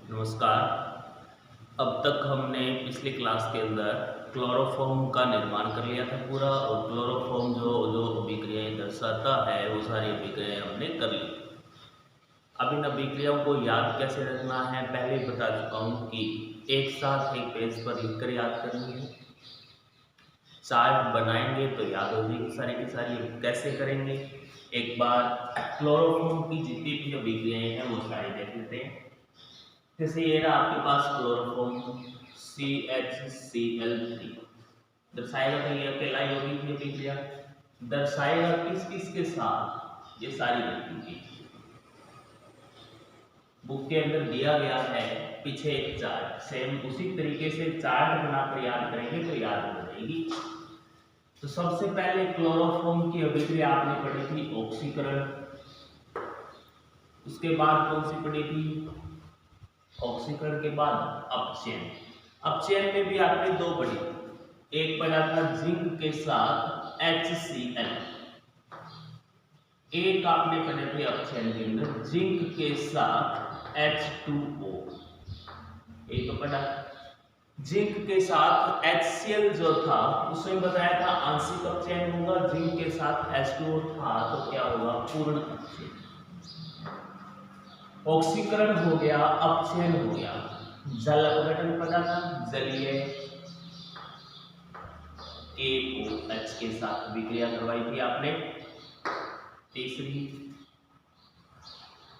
नमस्कार। अब तक हमने पिछली क्लास के अंदर क्लोरोफॉर्म का निर्माण कर लिया था पूरा, और क्लोरोफॉर्म जो जो अभिक्रियाएं दर्शाता है वो सारी अभिक्रियाएं हमने कर ली। अब इन अभिक्रियाओं को याद कैसे रखना है पहले ही बता चुका हूँ कि एक साथ एक पेज पर लिखकर याद करनी है। चार्ट बनाएंगे तो याद हो जाएगी सारी की सारी। कैसे करेंगे, एक बार क्लोरोफॉर्म की जितनी भी अभिक्रियाएं हैं वो सारी देख लेते हैं। जैसे ये रहा आपके पास क्लोरोफॉर्म CH3 दर्शाएगा तो ये अकेला यौगिक की अभिक्रिया दर्शाएगा किस किस के साथ, ये सारी देखेंगे। बुक के अंदर दिया गया है पीछे एक चार्ट, सेम उसी तरीके से चार्ट बनाकर याद करेंगे तो याद हो जाएगी। तो सबसे पहले क्लोरोफॉर्म की अभिक्रिया आपने पढ़ी थी ऑक्सीकरण, उसके बाद कौन सी पढ़ी थी, ऑक्सीकरण के बाद अपचयन। अपचयन में भी आपने दो पढ़ी, एक पढ़ा था जिंक के साथ HCl, एक आपने पढ़े थे अपचयन के अंदर जिंक के साथ H2O। एक तो पढ़ा जिंक के साथ HCl जो था उसमें बताया था आंशिक अपचयन होगा, जिंक के साथ H2O था तो क्या होगा, पूर्ण अपचयन। ऑक्सीकरण हो गया, अपचयन हो गया, जल अपघटन पता था, जलीय KOH के साथ अभिक्रिया करवाई थी आपने। तीसरी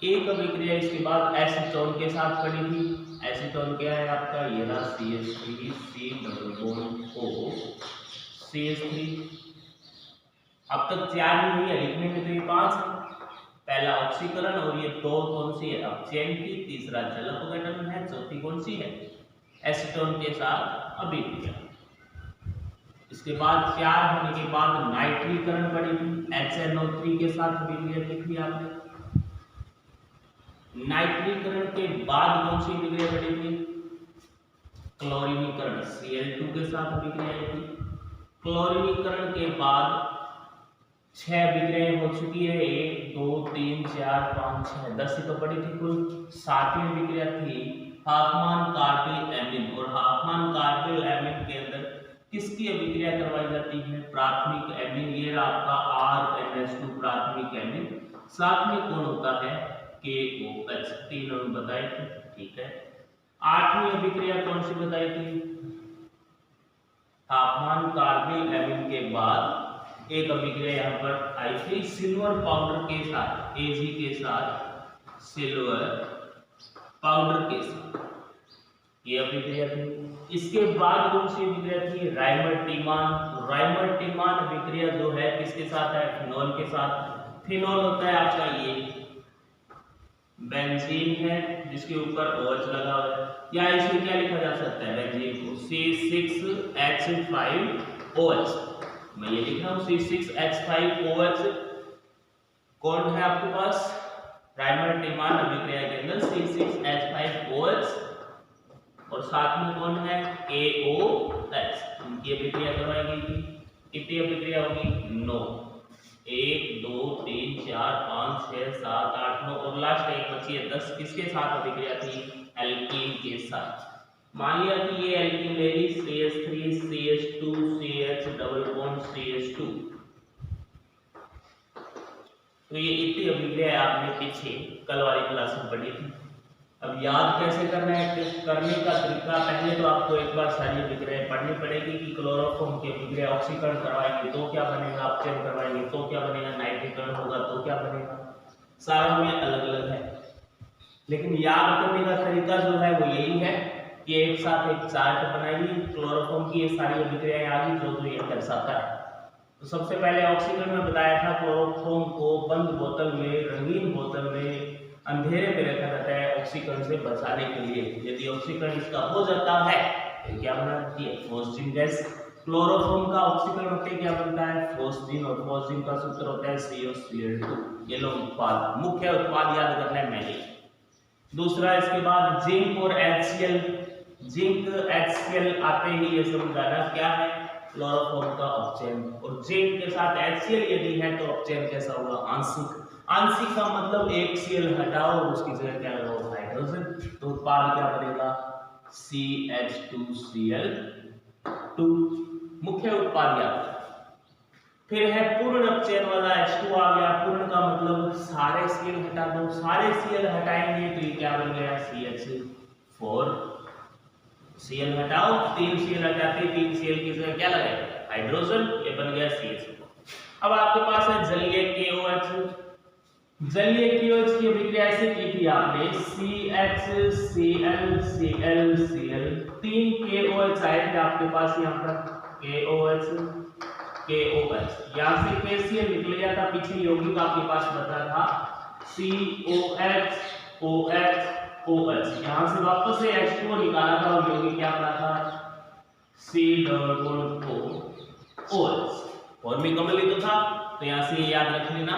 एक अभिक्रिया इसके बाद एसीटोन के साथ पड़ी थी। एसीटोन क्या है आपका, ये रहा CH3 C double bond O CH3। अब तक 4 ही हुई है, लिखने में तो ये 5। पहला ऑक्सीकरण और ये दो कौन सी है, अपचयन की, तीसरा जल अपघटन है, चौथी कौन सी है, एसीटोन के साथ अभिक्रिया। इसके बाद 4 होने के बाद नाइट्रीकरण पड़ी थी, HNO3 के साथ अभिक्रिया लिखी आपने। नाइट्रीकरण के बाद कौन सी अभिक्रिया पड़ी थी, क्लोरीनीकरण, Cl2 के साथ अभिक्रिया थी। क्लोरीनीकरण के बाद 6 अभिक्रियाएं हो चुकी है, 1 2 3 4 5 6 10 ही तो पड़ी थी कुल। 7वीं अभिक्रिया थी हाफमान कार्बिल एमीन, और हाफमान कार्बिल एमीन के अंदर किसकी अभिक्रिया करवाई जाती है, प्राथमिक एमीन। ये रहा आपका RNH2 प्राथमिक एमीन। साथ में कौन होता है, KOH। तीनों बताए थे, ठीक है। 8वीं अभिक्रिया कौन सी बताई थी, हाफमान कार्बिल एमीन के बाद एक अभिक्रिया यहाँ पर आई थी सिल्वर पाउडर के साथ, Ag के साथ, सिल्वर पाउडर के साथ, ये अभिक्रिया थी। इसके बाद कौन सी अभिक्रिया थी, राइमर्टिमान। राइमर्टिमान अभिक्रिया जो है किसके साथ है, फिनोल के साथ। फिनोल होता है आपका ये बेंजीन है जिसके ऊपर OH लगा हुआ है, या इसमें क्या लिखा जा सकता है, बेंजीन को C6H5OH। मैं ये लिख रहा हूं C6H5OH। कौन है आपके पास, राइमर्टिमान अभिक्रिया के अंदर C6H5OH, और साथ में कौन है, KOH। उनकी अभिक्रिया करवाई गई थी। कितनी अभिक्रिया होगी, 9। 1 2 3 4 5 6 7 8 9 और लास्ट एक बची है 10। किसके साथ अभिक्रिया थी, एल्कीन के साथ। मान लिया कि ये एल्कीन ले ली, CH3 CH2 CH double bond CH2। तो ये इतनी अभिक्रिया आपने पीछे कल वाली क्लास में पढ़ी थी। अब याद कैसे करना है, करने का तरीका, पहले तो आपको एक बार सारी अभिक्रियाएं पढ़नी पड़ेगी कि क्लोरोफॉर्म की अभिक्रिया ऑक्सीकरण करवाएंगे तो क्या बनेगा, अपचयन करवाएंगे तो क्या बनेगा, नाइट्रीकरण होगा तो क्या बनेगा, सारों में अलग अलग है। लेकिन याद करने का तरीका जो है वो यही है कि एक साथ एक चार्ट बनाइए, क्लोरोफॉर्म की ये सारी अभिक्रियाएं आ गई जो ये दर्शाता है। तो सबसे पहले ऑक्सीकरण में बताया था क्लोरोफॉर्म को बंद बोतल में, रंगीन बोतल में अंधेरे में रखा जाता है ऑक्सीकरण से बचाने के लिए। यदि ऑक्सीकरण इसका हो जाता है तो क्या बनाती है, फोस्जीन गैस। क्लोरोफॉर्म का ऑक्सीकरण होते क्या बनता है, फोस्जीन, और फोस्जीन का सूत्र होता है COCl2। ये लोग उत्पाद, मुख्य उत्पाद याद करना है मैंने। दूसरा इसके बाद जिंक और HCl। जिंक HCl आते ही ये समझाना क्या है, क्लोरोफॉर्म का अपचयन, और जिंक के साथ HCl यदि है तो अपचयन कैसा होगा, आंशिक। आंशिक का मतलब एक Cl हटाओ और उसकी जगह क्या लगाओ, हाइड्रोजन, तो उत्पाद क्या बनेगा CH2Cl2 मुख्य उत्पाद याद। फिर है पूर्ण अपचयन वाला H2 आ गया। पूर्ण का मतलब सारे Cl हटा दो, सारे Cl हटाएंगे तो ये क्या बन गया CH4। Cl हटाओ, 3 Cl हटाते 3 Cl की जगह क्या लगेगा हाइड्रोजन, ये बन गया CH4। अब आपके पास है जलीय KOH। जलीय KOH की अभिक्रिया ऐसे की थी आपने CHClClCl 3 KOH आए थे आपके पास यहाँ पर KOH यहाँ से KCl निकल गया था, पीछे यौगिक आपके पास बचा था COH यहाँ से वापस से H2O निकाला था और यौगिक क्या बना था C≡OH और भी कमली तो था, तो यहाँ से याद रख लेना।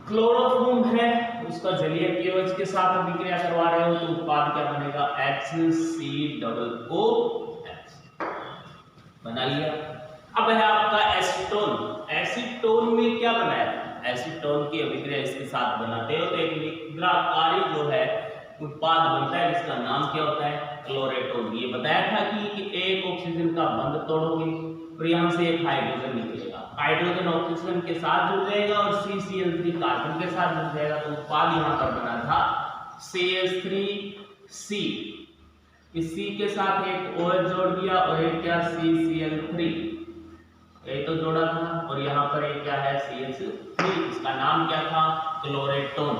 क्लोरोफॉर्म है उसका जलीय KOH के साथ अभिक्रिया करवा रहे हो तो उत्पाद क्या बनेगा HCOOH बना लिया। अब है आपका एसीटोन। एसीटोन में क्या बनाया, एसीटोन की अभिक्रिया इसके साथ बनाते हो तो एक निग्राकारी जो है उत्पाद बनता है जिसका नाम क्या होता है क्लोरेटोन। ये बताया था कि एक ऑक्सीजन का बंध तोड़ोगे और यहाँ से एक हाइड्रोजन निकलेगा, हाइड्रोजन ऑक्सीजन के साथ जुड़ जाएगा और CCl3 कार्बन के साथ जुड़ जाएगा, तो उत्पाद यहाँ पर बना था CH3C। इस C के साथ एक OH जोड़ दिया और एक क्या CCl3 ये तो जोड़ा था और यहाँ पर एक क्या है CH3। इसका नाम क्या था क्लोरेटोन।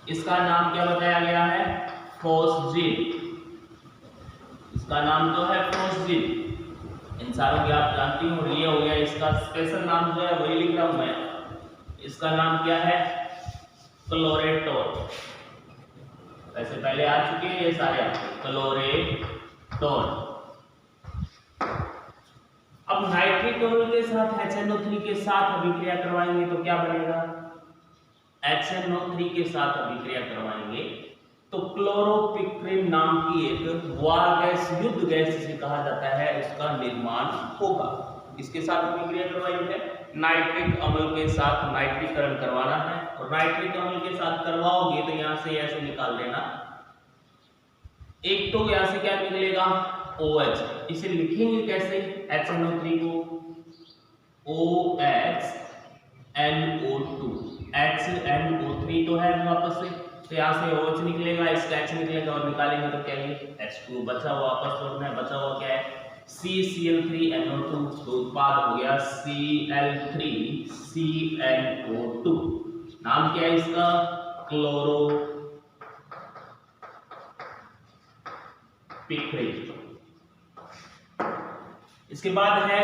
इसका नाम क्या बताया गया है फोस्जीन। इसका नाम तो है फोस्जीन, इन सारों की आप जानती हो। ये हो गया इसका स्पेशल नाम जो है वही लिख रहा हूं मैं। इसका नाम क्या है क्लोरेटोन। वैसे पहले आ चुके हैं ये सारे आपके क्लोरेटोन। अब नाइट्रिक अम्ल के साथ HNO3 के साथ अभिक्रिया करवाएंगे तो क्या बनेगा HNO3 के साथ अभिक्रिया करवाएंगे तो क्लोरोपिक्रिन नाम की एक वार गैस, युद्ध गैस जिसे कहा जाता है, उसका निर्माण होगा। इसके साथ अभिक्रिया करवाएंगे नाइट्रिक अम्ल के साथ नाइट्रीकरण करवाना है और नाइट्रिक अम्ल के साथ करवाओगे तो यहाँ से ऐसे निकाल लेना। एक तो यहाँ से क्या निकलेगा OH। इसे लिखेंगे कैसे HNO3 को OHNO2। HNO3 तो है वापस से, तो यहाँ से OH निकलेगा, इसका H निकलेगा और निकालेंगे तो क्या है H2 बचा हुआ वापस जोड़ना है। बचा हुआ क्या है CCl3NO2, तो उत्पाद हो गया Cl3CNO2। नाम क्या है इसका क्लोरोपिक्रिन। इसके बाद है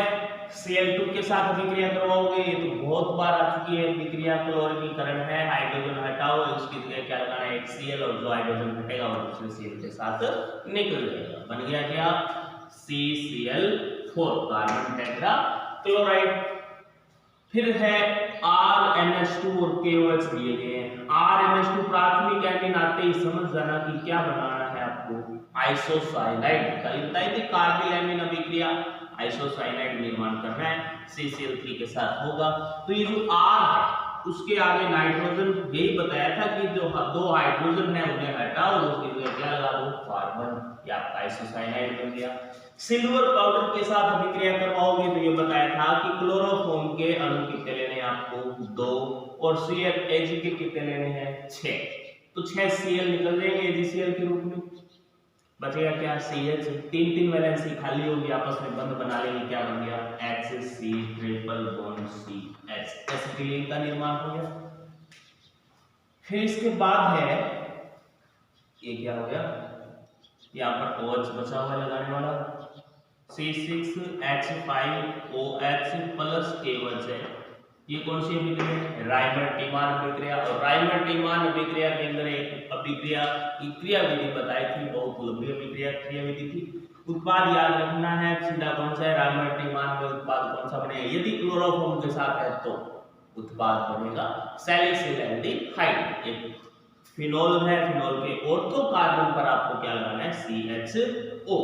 Cl2 के साथ अभिक्रिया करवाओगे, ये तो बहुत बार आ चुकी है अभिक्रिया। क्लोरीनीकरण है, हाइड्रोजन हटाओ, उसकी जगह क्या लगाना है एक Cl और जो हाइड्रोजन हटेगा वो दूसरे Cl के साथ निकल जाएगा। बन गया क्या CCl4 कार्बन टेट्रा क्लोराइड। फिर है RNH2 और KOH दिए गए हैं। RNH2 प्राथमिक एमिन आते ही समझ जाना कि क्या बनाना है आपको आइसोसाइनाइड। बताई थी कार्बिल एमिन अभिक्रिया आइसोसाइनाइड निर्माण करना है, CCl3 के साथ होगा। तो ये जो R है उसके आगे नाइट्रोजन, यही बताया था कि जो दो हाइड्रोजन है उन्हें हटाओ और उसकी जगह क्या लगा दो कार्बन, या आइसोसाइनाइड बन गया। सिल्वर पाउडर के साथ अभिक्रिया करवाओगे तो ये बताया था कि क्लोरोफॉर्म के अणु कितने लेने हैं आपको 2 और CH के कितने लेने हैं 6। तो 6 Cl निकल जाएंगे AgCl के रूप में, बचेगा क्या CH। 3 वैलेंसी खाली होगी, आपस में बंध बना लेंगे, क्या बन गया HC triple bond CH, acetylene का निर्माण हो गया। फिर इसके बाद है ये क्या हो गया, यहाँ पर OH बचा हुआ लगाने वाला C6H5OH प्लस KOH है। ये कौन सी अभिक्रिया है रायमर्टिमान अभिक्रिया। और रायमर्टिमान अभिक्रिया के अंदर एक अभिक्रिया की क्रियाविधि बताई थी, बहुत लंबी अभिक्रिया क्रियाविधि थी। उत्पाद याद रखना है, सीधा कौन सा है रायमर्टिमान में उत्पाद कौन सा बनेगा, यदि क्लोरोफॉर्म के साथ है तो उत्पाद बनेगा सैलिसिलएल्डिहाइड। एक फिनोल है, फिनोल के ऑर्थो कार्बन पर आपको क्या लगाना है CHO।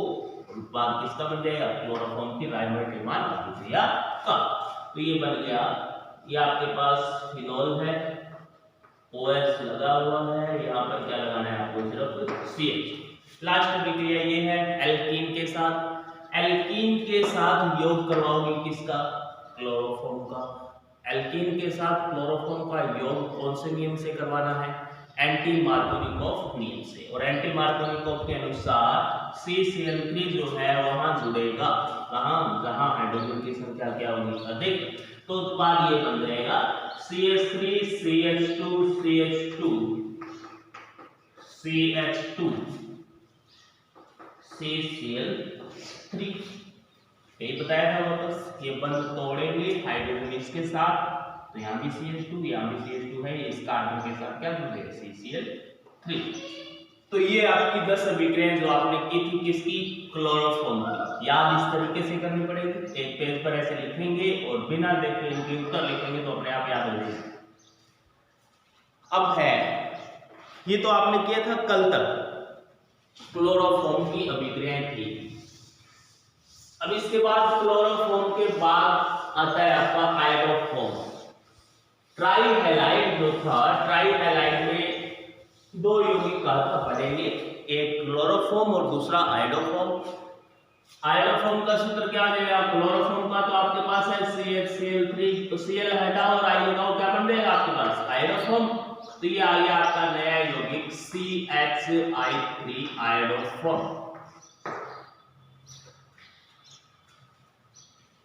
उत्पाद किसका बन जाएगा क्लोरोफॉर्म की रायमर्टिमान अभिक्रिया का। तो ये बन गया, ये आपके पास फिनोल है, OH लगा हुआ है, यहाँ पर क्या लगाना है आपको, सिर्फ CH। लास्ट अभिक्रिया ये है एल्कीन के साथ। एल्कीन के साथ योग करवाओगे किसका, क्लोरोफॉर्म का। एल्कीन के साथ क्लोरोफॉर्म का योग कौन से नियम से करवाना है, एंटी मार्कोनिकोव नियम से। और एंटी मार्कोनिकोव के अनुसार CCl3 जो है वहां जुड़ेगा कहां, जहां हाइड्रोजन की संख्या क्या होगी, अधिक। तो उत्पाद ये बन जाएगा CH3 CH2 CH2 CH2 CCl3। यही बताया था वापस, ये बंध तोड़ेंगे हाइड्रोजन इसके साथ, तो यहाँ भी CH2 यहाँ भी CH2 है, इस कार्बन के साथ क्या जुड़ गए, CCl3। तो ये आपकी 10 अभिक्रियाएं जो आपने की थी किसकी, क्लोरोफॉर्म की। याद इस तरीके से करनी पड़ेगी, एक पेज पर ऐसे लिखेंगे और बिना देखे इनके उत्तर लिखेंगे तो अपने आप याद हो जाएगा। अब है, ये तो आपने किया था कल तक, क्लोरोफॉर्म की अभिक्रियाएं थी। अब इसके बाद क्लोरोफॉर्म के बाद आता है आपका आयोडोफॉर्म। ट्राइहैलाइड जो था, ट्राइहैलाइड में दो यौगिक बनेंगे, एक क्लोरोफॉर्म और दूसरा आयोडोफॉर्म। आयोडोफॉर्म का सूत्र क्या आ जाएगा, क्लोरोफॉर्म का तो आपके पास है CHCl3, तो Cl हटाओ और I लगाओ, क्या बन जाएगा आपके पास, आयोडोफॉर्म। तो ये आ गया आपका नया यौगिक CHI3 आयोडोफॉर्म।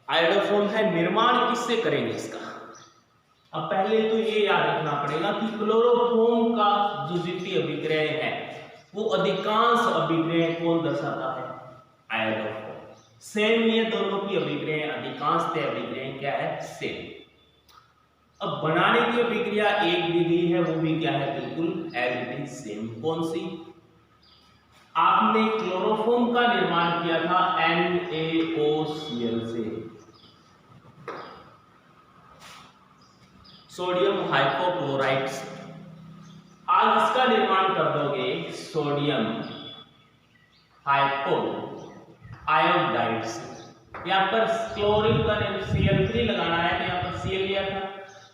आयोडोफॉर्म है, निर्माण किससे करेंगे इसका। अब पहले तो ये याद रखना पड़ेगा कि क्लोरोफॉर्म का जो जितनी अभिक्रियाएं हैं वो अधिकांश अभिक्रियाएं कौन दर्शाता है, आयोडोफॉर्म। सेम ये दोनों की अभिक्रियाएं, अधिकांश अभिक्रियाएं क्या है, सेम। अब बनाने की अभिक्रिया एक दी गई है, वो भी क्या है, बिल्कुल एज इट इज सेम। कौन सी, आपने क्लोरोफॉर्म का निर्माण किया था NaOCl से, सोडियम हाइपोक्लोराइड से। आज इसका निर्माण कर दोगे सोडियम हाइपो आयोडाइड से। यहाँ पर क्लोरीन का Cl3 लगाना है तो यहाँ पर Cl लिया था,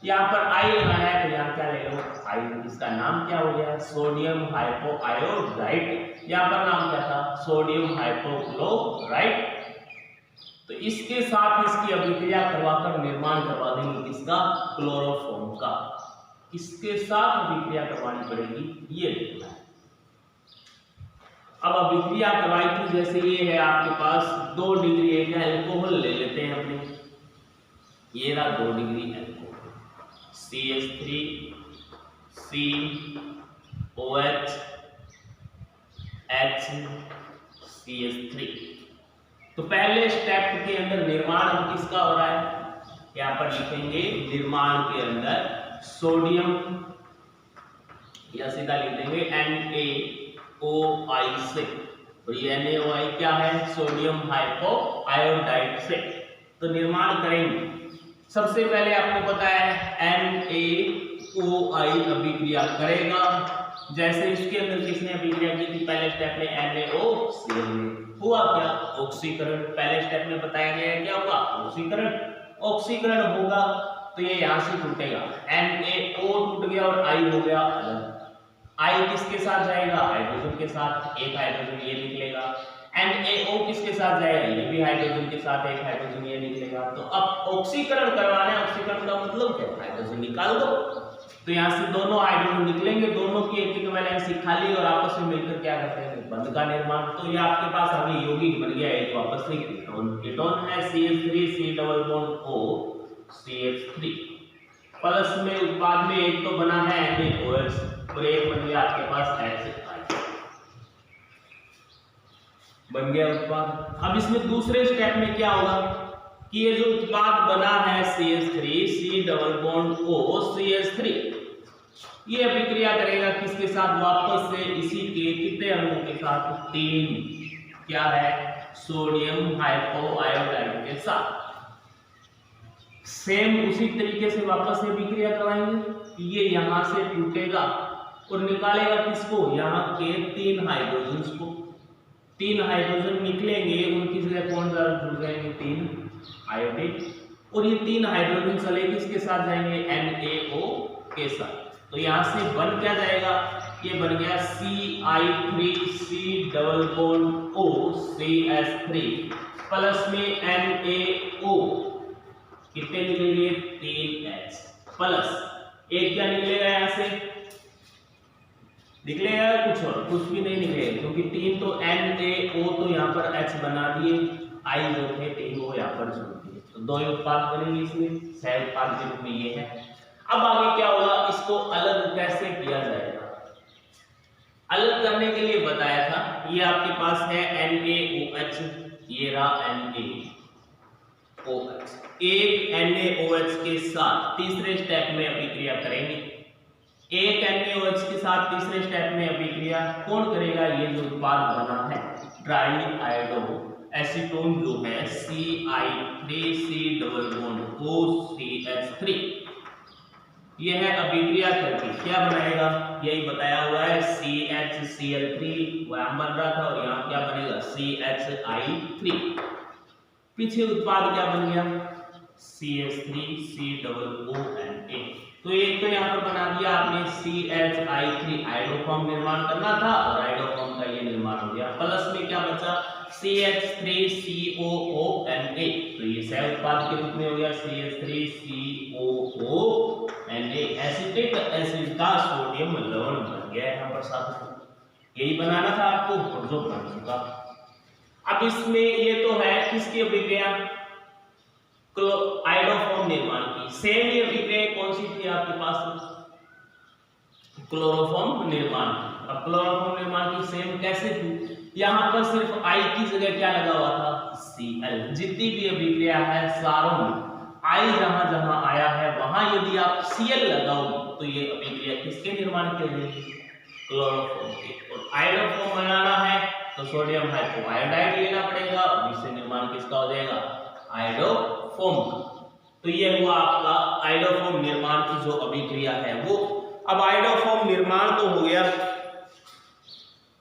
यहाँ पर I लगाना है तो यहाँ क्या ले लो, I। इसका नाम क्या हो गया, सोडियम हाइपो आयोडाइड। यहाँ पर नाम क्या था, सोडियम हाइपोक्लोराइड। तो इसके साथ इसकी अभिक्रिया करवाकर निर्माण करवा देंगे किसका, क्लोरोफॉर्म का। किसके साथ अभिक्रिया करवानी पड़ेगी ये देखना है। अब अभिक्रिया करवाई थी, जैसे ये है आपके पास 2 डिग्री एक अल्कोहल ले लेते हैं अपने, ये रहा 2 degree alcohol, CH3 COH H CH3। तो पहले स्टेप के अंदर निर्माण अब किसका हो रहा है, यहाँ पर लिखेंगे निर्माण के अंदर सोडियम, या सीधा लिख देंगे NaOI से, और ये NaOI क्या है, सोडियम हाइपो आयोडाइड से। तो निर्माण करेंगे, सबसे पहले आपको पता है NaOI अभिक्रिया करेगा। जैसे इसके अंदर किसने अभिक्रिया की थी, पहले स्टेप में NaOCl में हुआ क्या, ऑक्सीकरण। पहले स्टेप में बताया गया है क्या होगा, ऑक्सीकरण। ऑक्सीकरण होगा तो ये यहां से टूटेगा, NaO टूट गया और I हो गया अलग। I किसके साथ जाएगा, हाइड्रोजन के साथ, एक हाइड्रोजन ये निकलेगा। NaO किसके साथ जाएगा, ये भी हाइड्रोजन के साथ, एक हाइड्रोजन ये निकलेगा। तो अब ऑक्सीकरण करवाना है, ऑक्सीकरण का मतलब क्या, हाइड्रोजन निकाल दो। तो यहाँ से दोनों हाइड्रोजन निकलेंगे, दोनों की एक वैलेंसी खाली और आपस में मिलकर क्या करते हैं, बंध का निर्माण। तो ये आपके पास अभी यौगिक बन गया एक वापस से कीटोन है CH3 C double bond O CH3 plus में उत्पाद में एक तो बना है NaOH और एक बन गया आपके पास HI, बन गया उत्पाद। अब इसमें दूसरे स्टेप में क्या होगा कि ये जो उत्पाद बना है CH3 C double bond O CH3, ये अभिक्रिया करेगा किसके साथ, वापस से इसी के कितने अणुओं के साथ, 3, क्या है, सोडियम हाइपो आयोडाइड के साथ। सेम उसी तरीके से वापस से अभिक्रिया करवाएंगे, ये यहां से टूटेगा और निकालेगा किसको, यहाँ के 3 हाइड्रोजन को। 3 हाइड्रोजन निकलेंगे, उनकी जगह कौन सा जुड़ जाएंगे, 3 आयोडीन। और ये 3 हाइड्रोजन चले किसके साथ जाएंगे, NaO के साथ। तो यहाँ से बन क्या जाएगा, ये बन गया CI3C double bond O CH3 plus में NaO, कितने निकलेंगे 3H प्लस एक क्या निकलेगा यहाँ से, निकलेगा कुछ और, कुछ भी नहीं निकलेगा क्योंकि 3 तो NaO तो यहाँ पर H बना दिए, I जो थे 3 वो यहाँ पर जोड़ दिए, तो दो ही उत्पाद बनेंगे इसमें, सह उत्पाद के रूप में ये है। अब आगे क्या होगा, इसको अलग कैसे किया जाएगा, अलग करने के लिए बताया था, ये आपके पास है NaOH, ये रहा NaOH, एक NaOH के साथ तीसरे स्टेप में अभिक्रिया करेंगे, एक NaOH के साथ तीसरे स्टेप में अभिक्रिया कौन करेगा, ये जो उत्पाद बना है ट्राई आयोडो एसीटोन जो है CI3C डबल बॉन्ड OCH3, ये है अभिक्रिया करके क्या बनाएगा, यही बताया हुआ है CHCl3 वहां बन रहा था और यहाँ क्या बनेगा CHI3, पीछे उत्पाद क्या बन गया CH3C डबल ONA, तो एक तो यहाँ पर बना दिया आपने CHI3 आयोडोफॉर्म निर्माण करना था और आयोडोफॉर्म का ये निर्माण हो गया, प्लस में क्या बचा CH3COONA, तो ये सह उत्पाद के रूप में हो गया CH3COONA, एसिटिक एसिड का सोडियम लवण बन गया यहाँ पर साथ, यही बनाना था आपको और जो बन चुका। अब इसमें ये तो है किसकी अभिक्रिया, आयोडोफॉर्म निर्माण की, सेम ये अभिक्रिया कौन सी थी आपके पास, क्लोरोफॉर्म निर्माण। अब क्लोरोफॉर्म निर्माण की सेम कैसे थी, यहाँ पर सिर्फ I की जगह क्या लगा हुआ था Cl, जितनी भी अभिक्रिया है सारों में I जहां जहां आया है वहां यदि आप Cl लगाओगे तो ये अभिक्रिया किसके निर्माण के लिए, क्लोरोफॉर्म के, और आयोडोफॉर्म बनाना है तो सोडियम हाइपोआयोडाइड लेना पड़ेगा और इससे निर्माण किसका हो जाएगा, आयोडोफॉर्म का। तो ये हुआ आपका आयोडोफॉर्म निर्माण की जो अभिक्रिया है वो। अब आयोडोफॉर्म निर्माण तो हो गया,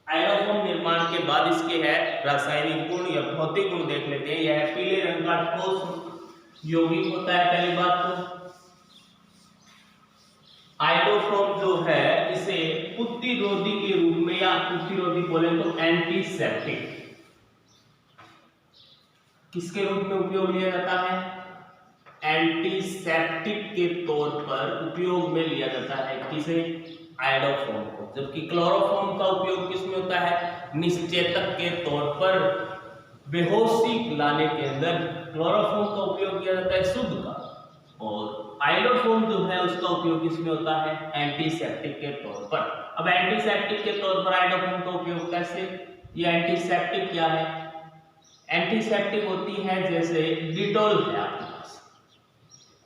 आयोडोफॉर्म निर्माण के बाद इसके है रासायनिक गुण या भौतिक गुण देख लेते हैं। यह पीले रंग का ठोस यौगिक होता है। पहली बात तो आयोडोफॉर्म जो है इसे प्रतिरोधी के रूप में, या प्रतिरोधी बोले तो एंटीसेप्टिक, किसके रूप में उपयोग लिया जाता है, एंटीसेप्टिक के तौर पर उपयोग में लिया जाता है, किसे, आयोडोफॉर्म को। जबकि क्लोरोफॉर्म का उपयोग किसमें होता है, निश्चेतक के तौर पर बेहोशी लाने के अंदर क्लोरोफॉर्म का उपयोग किया जाता है शुद्ध का, और आयोडोफॉर्म जो है उसका उपयोग किसमें होता है, एंटीसेप्टिक के तौर पर। अब एंटीसेप्टिक के तौर पर आयोडोफॉर्म का उपयोग कैसे, ये एंटीसेप्टिक क्या है, एंटीसेप्टिक होती है जैसे डिटॉल है आपके पास,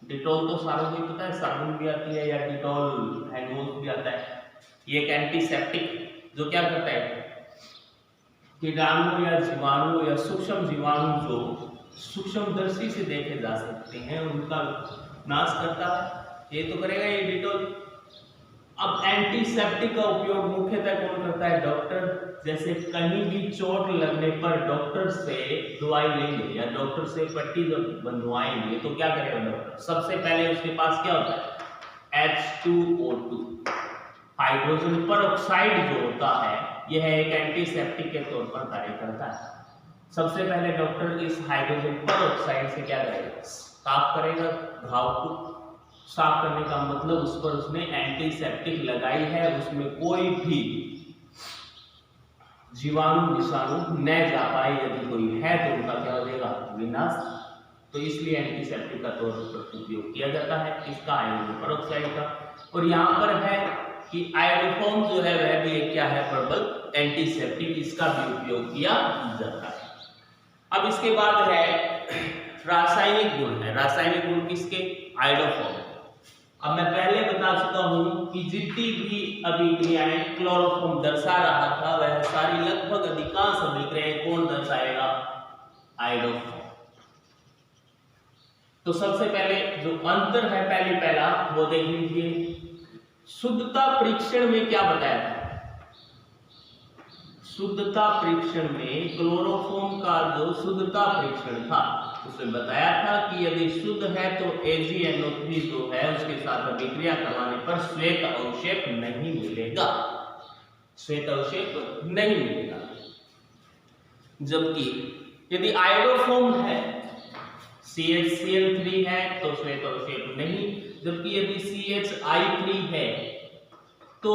डिटॉल तो सारों को पता है, साबुन भी आती है या डिटॉल हैंड वॉश भी आता है। ये एक एंटीसेप्टिक जो क्या करता है, कीटाणु या जीवाणु या सूक्ष्म जीवाणु जो सूक्ष्मदर्शी से देखे जा सकते हैं उनका नाश करता है, ये तो करेगा ये डिटॉल। अब एंटीसेप्टिक का उपयोग मुख्यतः कौन करता है, डॉक्टर। जैसे कहीं भी चोट लगने पर डॉक्टर से दवाई लेंगे या डॉक्टर से पट्टी जब बंधवाएंगे तो क्या करेगा डॉक्टर, सबसे पहले उसके पास क्या होता है, H2O2 हाइड्रोजन परऑक्साइड जो होता है, यह एक एंटीसेप्टिक के तौर पर कार्य करता है। सबसे पहले डॉक्टर इस हाइड्रोजन परऑक्साइड से क्या करेगा, साफ करेगा घाव को। साफ करने का मतलब उस पर उसने एंटीसेप्टिक लगाई है, उसमें कोई भी जीवाणु विषाणु न जा पाए, यदि कोई है तो उनका क्या हो जाएगा, विनाश। तो इसलिए एंटीसेप्टिक का तौर पर उपयोग किया जाता है इसका, हाइड्रोजन परऑक्साइड का। और यहाँ पर है कि आयोडोफॉर्म जो है वह भी एक क्या है, प्रबल एंटीसेप्टिक, इसका भी उपयोग किया जाता है। अब इसके बाद है रासायनिक गुण है, रासायनिक गुण किसके, आयोडोफॉर्म। अब मैं पहले बता चुका हूं कि जितनी भी अभिक्रियाएं क्लोरोफॉर्म दर्शा रहा था वह सारी लगभग अधिकांश अभिक्रियाएं कौन दर्शाएगा, आयोडोफॉर्म। तो सबसे पहले जो अंतर है पहला वो देख लीजिए। शुद्धता परीक्षण में क्या बताया था, शुद्धता परीक्षण में क्लोरोफॉर्म का जो शुद्धता परीक्षण था उसमें बताया था कि यदि शुद्ध है तो AgNO3 जो है उसके साथ अभिक्रिया करवाने पर श्वेत अवशेप नहीं मिलेगा, श्वेत अवशेप नहीं मिलेगा। जबकि यदि आयोडोफॉर्म है, CHCl3 है तो श्वेत अवशेप नहीं, जबकि यदि CHI3 है तो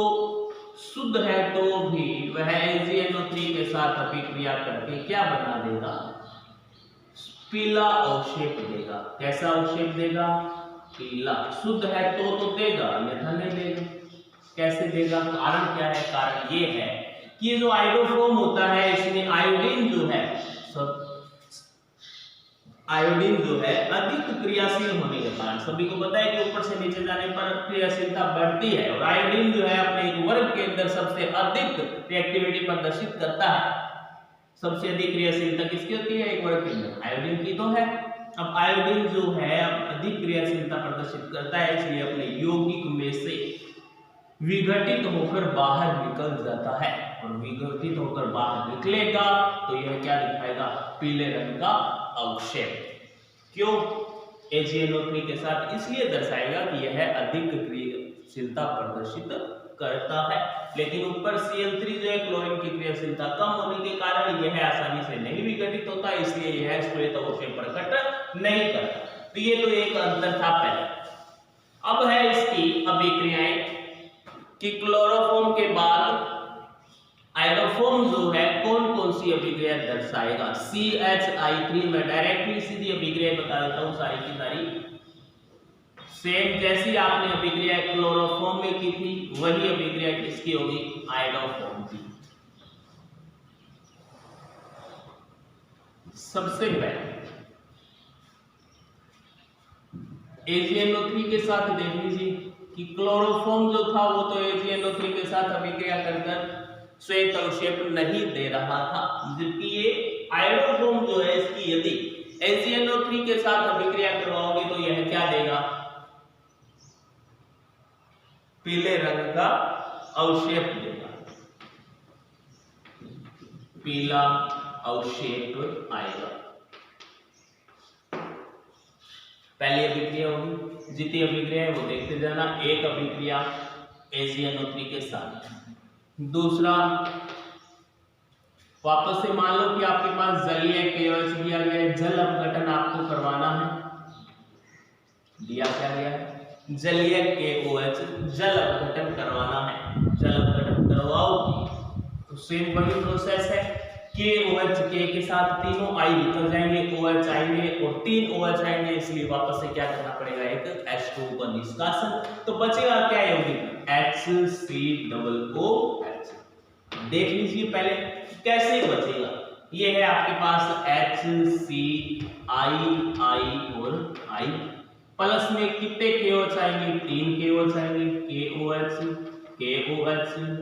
शुद्ध है तो भी वह AgNO3 के साथ अभिक्रिया करके क्या बना देगा, पीला अवशेप देगा। कैसा अवशेप देगा, पीला। शुद्ध है तो देगा, अन्यथा नहीं देगा। कैसे देगा, कारण क्या है, कारण ये है कि जो आयोडोफॉर्म होता है इसमें आयोडीन जो है अधिक क्रियाशील होने के कारण, सभी को पता है कि ऊपर से नीचे जाने पर क्रियाशीलता बढ़ती है और आयोडीन जो है अपने एक वर्ग के अंदर सबसे अधिक रिएक्टिविटी प्रदर्शित करता है। सबसे अधिक क्रियाशीलता किसकी होती है, एक वर्ग के अंदर आयोडीन की तो है। अब आयोडीन जो है अधिक क्रियाशीलता प्रदर्शित करता है, इसलिए अपने यौगिक में से विघटित होकर बाहर निकल जाता है और विघटित होकर बाहर निकलेगा तो यह क्या दिखाएगा, पीले रंग का अवशेप। क्यों, AgNO3 के साथ इसलिए दर्शाएगा कि यह अधिक क्रियाशीलता प्रदर्शित करता है, लेकिन ऊपर Cl3 जो है क्लोरीन की क्रियाशीलता कम होने के कारण यह आसानी से नहीं विघटित होता, इसलिए यह श्वेत अवशेप प्रकट नहीं करता। तो ये तो एक अंतर था पहले। अब है इसकी अभिक्रियाएं कि क्लोरोफॉर्म के बाद आयोडोफॉर्म जो है कौन कौन सी अभिक्रिया दर्शाएगा। CHI3 में डायरेक्टली सीधी अभिक्रिया बता देता हूं सारी की सारी, सेम जैसी आपने अभिक्रिया क्लोरोफॉर्म में की थी वही अभिक्रिया किसकी होगी, आयोडोफॉर्म की। सबसे पहले AgNO3 के साथ देख लीजिए कि क्लोरोफॉर्म जो था वो तो AgNO3 के साथ अभिक्रिया कर श्वेत अवशेप नहीं दे रहा था, जबकि ये आयोडोफॉर्म जो है इसकी यदि AgNO3 के साथ अभिक्रिया करवाओगे तो यह क्या देगा, पीले रंग का अवशेप देगा, पीला अवशेप आएगा। पहली अभिक्रिया होगी, जितनी अभिक्रिया है वो देखते जाना। एक अभिक्रिया AgNO3 के साथ, दूसरा वापस से मान लो कि आपके पास जलीय KOH दिया गया है, जल अपघटन आपको करवाना है, दिया क्या गया है, जलीय KOH जल अपघटन करवाना है। जल अपघटन करवाओगे तो सेम वही प्रोसेस है, KOH के साथ तीनों I निकल जाएंगे, OH आएंगे और 3 OH आएंगे, इसलिए वापस से क्या करना पड़ेगा, एक H2O का निष्कासन। तो बचेगा क्या यौगिक, HCOOH। देख लीजिए पहले कैसे बचेगा, ये है आपके पास HCI और I, प्लस में कितने KOH आएंगे, 3 KOH आएंगे, KOH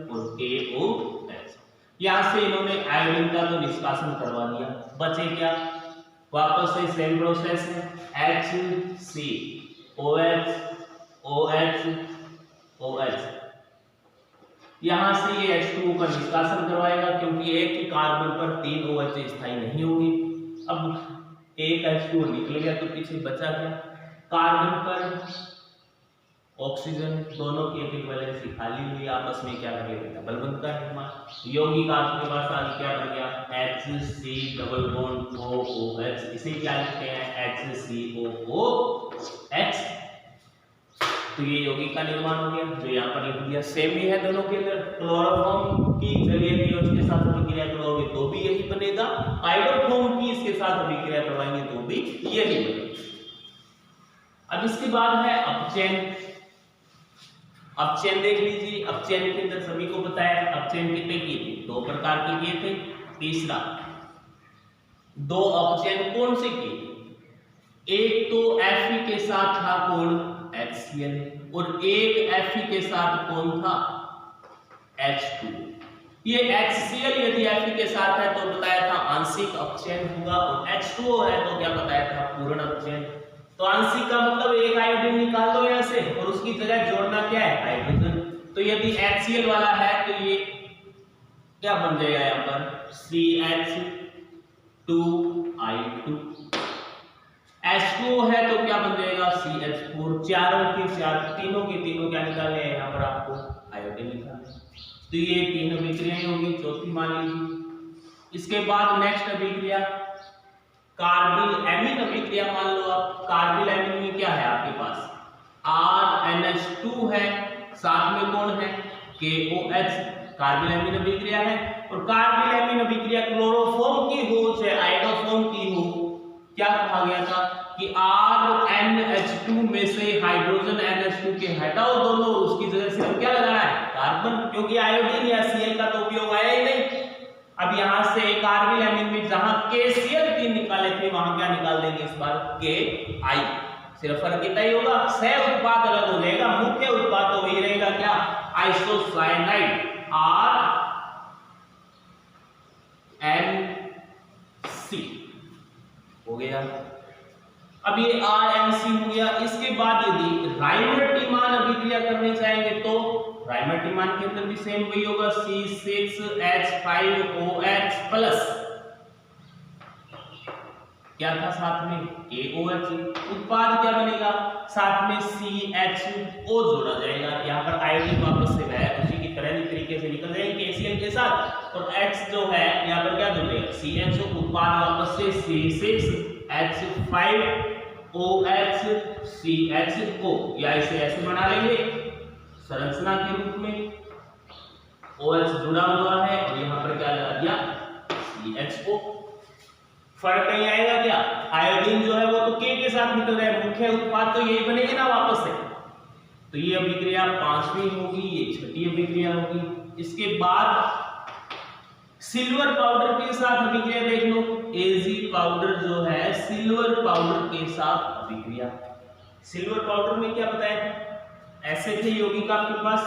और KOH। यहां से इन्होंने आयोडीन का तो निष्कासन करवा दिया, बचे क्या, वापस से सेम प्रोसेस है, HCOH OH। यहां से ये H2O का निष्कासन करवाएगा क्योंकि एक ही कार्बन पर 3 OH स्थायी नहीं होंगे। अब एक H2O निकल गया तो पीछे बचा क्या, कार्बन पर ऑक्सीजन, दोनों की एक वैलेंसी खाली हुई, आपस में क्या कर लेगा, डबल बॉन्ड का निर्माण। यौगिक आपके पास आज क्या बन गया, HC डबल बॉन्ड OH, इसे क्या लिखते हैं, HCOOH। तो ये यौगिक का निर्माण हो गया, जो यहाँ पर लिख दिया। सेम ही है दोनों के अंदर, क्लोरोफॉर्म की जलीय KOH के साथ अभिक्रिया करवाओगे तो भी यही बनेगा, आयोडोफॉर्म की इसके साथ अभिक्रिया करवाएंगे तो भी यही बनेगा। अब इसके बाद है अपचयन। अपचयन देख लीजिए, अपचयन के अंदर सभी को पता है अपचयन कितने किए थे, 2 प्रकार के किए थे। तीसरा, 2 अपचयन कौन से किए, एक तो Fe के साथ था कौन, HCl, और एक Fe के साथ कौन था, H2। ये HCl यदि Fe के साथ है तो बताया था आंशिक अपचयन होगा, और H2O है तो क्या बताया था, पूर्ण अपचयन। तो आंशिक का मतलब एक आयोडीन निकाल दो यहाँ से और उसकी जगह जोड़ना क्या है, हाइड्रोजन। तो यदि HCl वाला है तो ये क्या बन जाएगा यहाँ पर, CH2I2। H2O है तो क्या बन जाएगा CH4। चारों के चार, तीनों के तीनों क्या निकालने हैं यहाँ पर आपको आयोडीन निकालना है। तो ये तीन अभिक्रियाएं होगी, चौथी मान लीजिए। इसके बाद नेक्स्ट अभिक्रिया कार्बिल एमीन अभिक्रिया मान लो आप। कार्बिल एमीन में क्या है आपके पास RNH2 है, साथ में कौन है KOH। कार्बिल एमीन अभिक्रिया है और कार्बिल एमीन अभिक्रिया क्लोरोफॉर्म की हो चाहे आयोडोफॉर्म की हो, क्या कहा गया था कि RNH2 में से हाइड्रोजन NH2 के हटाओ दोनों, उसकी जगह से हम क्या लगाना है कार्बन, क्योंकि आयोडीन या Cl का तो उपयोग आया ही नहीं। अब यहां से कार्बिल एमीन में जहां KCl3 निकाले थे वहां क्या निकाल देंगे इस बार KI। सिर्फ फर्क कितना ही होगा, सह उत्पाद अलग हो जाएगा, मुख्य उत्पाद तो वही रहेगा क्या आइसोसाइनाइड RNC हो गया। अब ये RNC हो गया। इसके बाद यदि राइमर-टीमान अभिक्रिया करनी चाहेंगे तो राइमर-टीमान के अंदर भी सेम वही होगा C6H5OH प्लस क्या था साथ में KOH। उत्पाद क्या बनेगा साथ में CHO जोड़ा जाएगा। यहाँ पर आयोडीन वापस से है उसी की तरह तरीके से निकल जाएंगे KCl के साथ, और H जो है यहाँ पर क्या जुड़ेगा CHO। उत्पाद वापस से C6H5OH या इसे ऐसे बना लेंगे संरचना के रूप में, OH जुड़ा हुआ है और यहाँ पर क्या लगा दिया CHO। फर्क नहीं आएगा क्या, आयोडीन जो है वो तो K के साथ निकल रहा है, मुख्य उत्पाद तो यही बनेगी ना वापस से। तो ये अभिक्रिया पांचवी होगी, ये छठी अभिक्रिया होगी। इसके बाद सिल्वर पाउडर के साथ अभिक्रिया देख लो। Ag पाउडर जो है सिल्वर पाउडर के साथ अभिक्रिया। सिल्वर पाउडर में क्या बताया था, एसिड थे यौगिक आपके पास